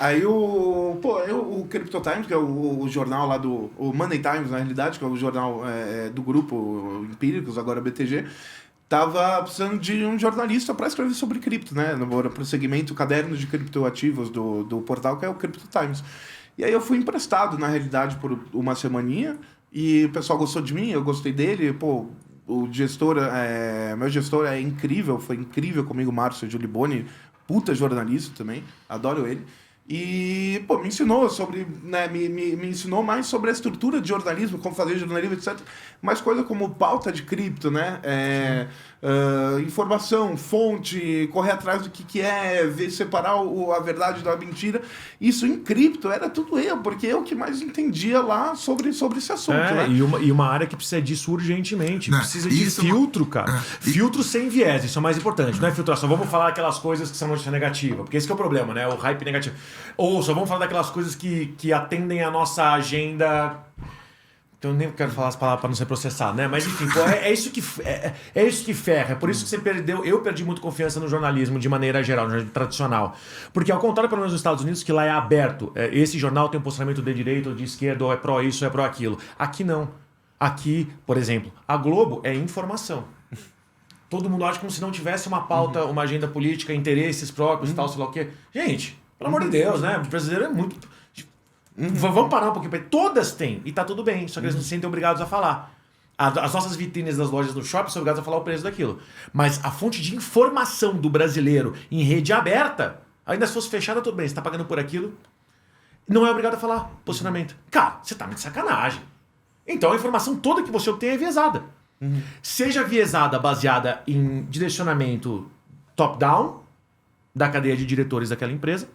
Aí o Crypto Times, que é o jornal lá o Money Times, na realidade, que é o jornal do grupo Empíricos, agora BTG, tava precisando de um jornalista para escrever sobre cripto, né? Para o segmento caderno de criptoativos do portal, que é o Crypto Times. E aí eu fui emprestado, na realidade, por uma semaninha, e o pessoal gostou de mim, eu gostei dele, o gestor, meu gestor é incrível, foi incrível comigo, Márcio Giuliboni, puta jornalista também, adoro ele. E, me ensinou sobre, né, me ensinou mais sobre a estrutura de jornalismo, como fazer jornalismo, etc. Mais coisa como pauta de cripto, né? Informação, fonte, correr atrás do que é, ver, separar a verdade da mentira. Isso em cripto era tudo eu, porque eu que mais entendia lá sobre esse assunto, né? E uma área que precisa disso urgentemente. Não, precisa de filtro, cara. Filtro sem viés, isso é o mais importante. Não é filtração. Vamos falar aquelas coisas que são notícia negativa, porque esse que é o problema, né? O hype negativo. Ou só vamos falar daquelas coisas que atendem a nossa agenda. Então eu nem quero falar as palavras para não ser processado, né? Mas enfim, é isso que ferra. É por isso que você perdeu. Eu perdi muito confiança no jornalismo de maneira geral, no jornalismo tradicional. Porque ao contrário, pelo menos nos Estados Unidos, que lá é aberto. Esse jornal tem um posicionamento de direita ou de esquerda, ou é pró isso, ou é pró aquilo. Aqui não. Aqui, por exemplo, a Globo é informação. Todo mundo acha como se não tivesse uma pauta, uma agenda política, interesses próprios e tal, sei lá o quê. Gente, pelo amor de Deus, né? O brasileiro é muito... Vamos parar um pouquinho. Todas têm, e tá tudo bem, só que eles não se sentem obrigados a falar. As nossas vitrines das lojas no shopping são obrigadas a falar o preço daquilo. Mas a fonte de informação do brasileiro em rede aberta, ainda se fosse fechada, tudo bem, você tá pagando por aquilo, não é obrigado a falar posicionamento. Cara, você tá de sacanagem. Então a informação toda que você obtém é viesada. Seja viesada baseada em direcionamento top-down, da cadeia de diretores daquela empresa,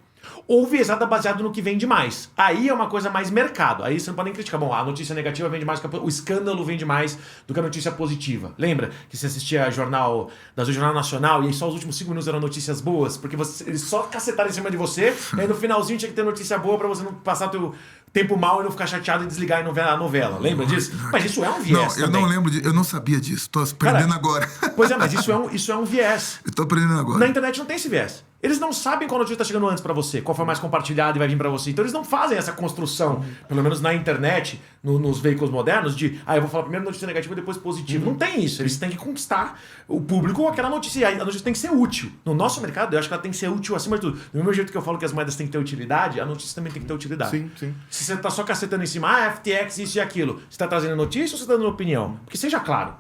ou viesada baseado no que vende mais. Aí é uma coisa mais mercado. Aí você não pode nem criticar. Bom, a notícia negativa vende mais, o escândalo vende mais do que a notícia positiva. Lembra que você assistia Jornal Nacional e aí só os últimos 5 minutos eram notícias boas? Porque eles só cacetaram em cima de você, e aí no finalzinho tinha que ter notícia boa pra você não passar teu tempo mal e não ficar chateado e desligar e não ver a novela. Lembra disso? Mas isso é um viés. Não, eu não lembro disso. Eu não sabia disso. Tô aprendendo agora. Pois é, mas isso é um viés. Eu tô aprendendo agora. Na internet não tem esse viés. Eles não sabem qual notícia está chegando antes para você, qual foi mais compartilhada e vai vir para você. Então eles não fazem essa construção, pelo menos na internet, nos veículos modernos, de eu vou falar primeiro notícia negativa e depois positiva. Não tem isso. Eles têm que conquistar o público com aquela notícia. E a notícia tem que ser útil. No nosso mercado, eu acho que ela tem que ser útil acima de tudo. Do mesmo jeito que eu falo que as moedas têm que ter utilidade, a notícia também tem que ter utilidade. Sim, sim. Se você tá só cacetando em cima, FTX, isso e aquilo, você tá trazendo notícia ou você tá dando opinião? Porque seja claro.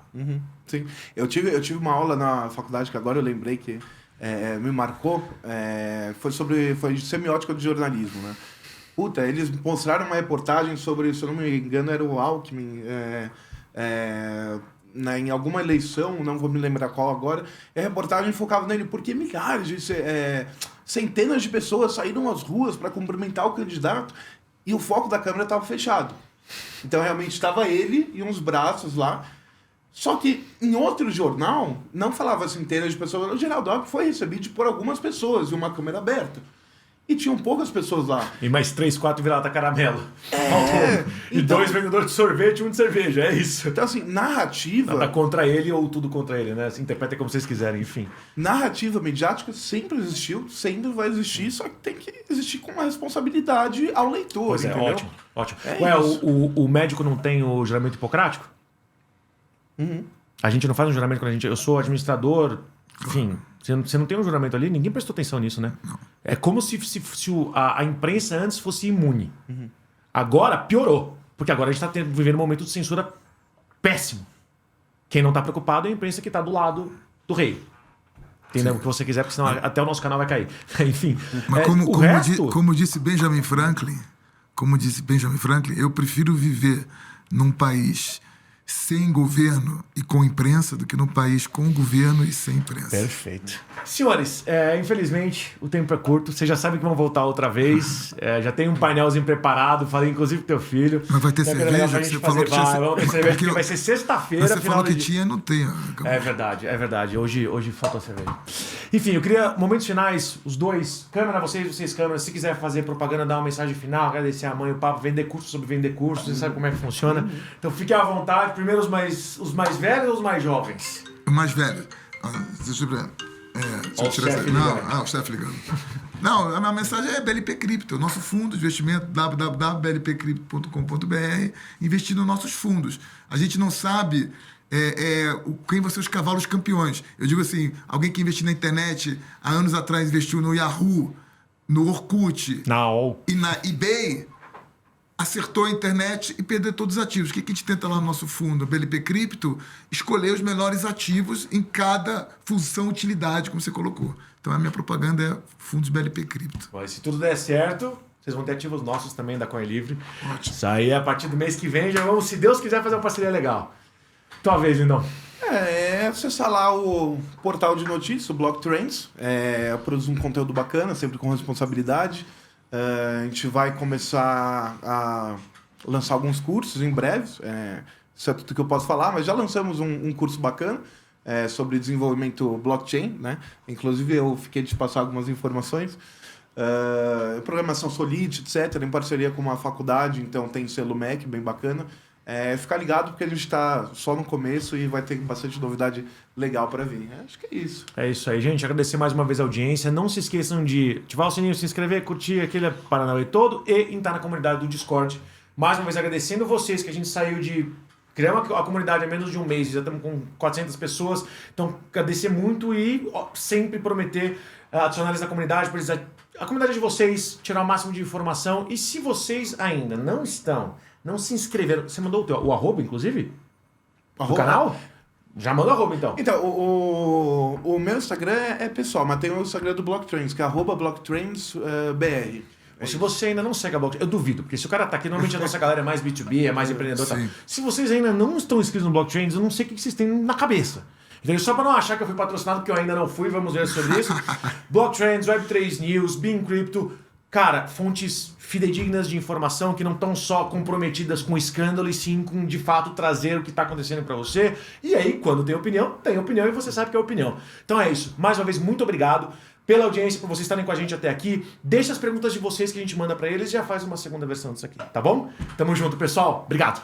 Sim. Eu tive uma aula na faculdade que agora eu lembrei que me marcou, foi de semiótica do jornalismo, né? Puta, eles mostraram uma reportagem sobre, se eu não me engano, era o Alckmin, em alguma eleição, não vou me lembrar qual agora, e a reportagem focava nele, porque centenas de pessoas saíram às ruas para cumprimentar o candidato e o foco da câmera estava fechado. Então, realmente, estava ele e uns braços lá. Só que em outro jornal, não falava centenas de pessoas. O Geraldo Alckmin foi recebido por algumas pessoas e uma câmera aberta. E tinham poucas pessoas lá. E mais 3, 4 vira-lata caramelo. E então, 2 vendedores de sorvete e 1 de cerveja, é isso. Então, assim, narrativa... Tá contra ele ou tudo contra ele, né? Se interpreta como vocês quiserem, enfim. Narrativa mediática sempre existiu, sempre vai existir, só que tem que existir com uma responsabilidade ao leitor, Pois entendeu? ótimo. O médico não tem o juramento hipocrático? A gente não faz um juramento quando eu sou administrador, enfim, você não tem um juramento ali, ninguém prestou atenção nisso, né? Não. É como se a imprensa antes fosse imune. Agora piorou, porque agora a gente está vivendo um momento de censura péssimo. Quem não está preocupado é a imprensa que está do lado do rei. Entendeu? O que você quiser, porque senão até o nosso canal vai cair. Enfim. Mas como disse Benjamin Franklin, eu prefiro viver num país sem governo e com imprensa do que num país com governo e sem imprensa. Perfeito. Senhores, infelizmente o tempo é curto. Vocês já sabem que vão voltar outra vez. Já tem um painelzinho preparado. Falei inclusive com teu filho. Mas vai ter cerveja? Você falou que tinha... Vamos ter cerveja, porque vai ser sexta-feira. Você falou que tinha e não tem. É verdade. Hoje faltou cerveja. Enfim, eu queria momentos finais, os dois. Câmera, vocês câmera. Se quiser fazer propaganda, dar uma mensagem final, agradecer a mãe, o papo, vender curso sobre vender curso. Você sabe como é que funciona. Então fiquem à vontade. Primeiro os mais velhos ou os mais jovens? Os mais velhos. Deixa eu tirar o chefe ligando. Não, a minha mensagem é BLP Cripto, nosso fundo de investimento, www.blpcrypto.com.br, investir nos nossos fundos. A gente não sabe quem vão ser os cavalos campeões. Eu digo assim, alguém que investiu na internet, há anos atrás investiu no Yahoo, no Orkut e na eBay, acertou a internet e perdeu todos os ativos. O que a gente tenta lá no nosso fundo, BLP Cripto? Escolher os melhores ativos em cada função utilidade, como você colocou. Então a minha propaganda é fundos BLP Cripto. Mas se tudo der certo, vocês vão ter ativos nossos também da Coin Livre. Ótimo. Isso aí a partir do mês que vem já vamos, se Deus quiser, fazer uma parceria legal. Tua vez, Lindão. Acessar lá o portal de notícias, o Block Trends. Eu produzo um conteúdo bacana, sempre com responsabilidade. A gente vai começar a lançar alguns cursos em breve, isso é tudo que eu posso falar, mas já lançamos um curso bacana sobre desenvolvimento blockchain, né? Inclusive eu fiquei de passar algumas informações. Programação Solid, etc., em parceria com uma faculdade, então tem selo MEC, bem bacana. Ficar ligado porque a gente está só no começo e vai ter bastante novidade legal para vir. Acho que é isso. É isso aí, gente. Agradecer mais uma vez a audiência. Não se esqueçam de ativar o sininho, se inscrever, curtir aquele Paranauê todo e entrar na comunidade do Discord. Mais uma vez agradecendo vocês que a gente saiu de... Criamos a comunidade há menos de um mês, já estamos com 400 pessoas. Então, agradecer muito e sempre prometer adicionar eles na comunidade, por a comunidade de vocês, tirar o máximo de informação. E se vocês ainda não se inscreveram... Você mandou o arroba, inclusive? Do canal? Já manda o arroba, então. Então, o meu Instagram é pessoal, mas tem o Instagram do BlockTrends, que é @BlockTrendsBR. Se você ainda não segue a Blockchain, eu duvido, porque se o cara tá aqui, normalmente a nossa galera é mais B2B, é mais empreendedor. Tá? Se vocês ainda não estão inscritos no Blockchain, eu não sei o que vocês têm na cabeça. Então, só para não achar que eu fui patrocinado, porque eu ainda não fui, vamos ver sobre isso. Blocktrends, Web3 News, Bean Crypto, cara, fontes fidedignas de informação que não estão só comprometidas com escândalo e sim com, de fato, trazer o que está acontecendo para você. E aí, quando tem opinião e você sabe que é opinião. Então é isso. Mais uma vez, muito obrigado pela audiência, por vocês estarem com a gente até aqui. Deixa as perguntas de vocês que a gente manda para eles e já faz uma segunda versão disso aqui, tá bom? Tamo junto, pessoal. Obrigado.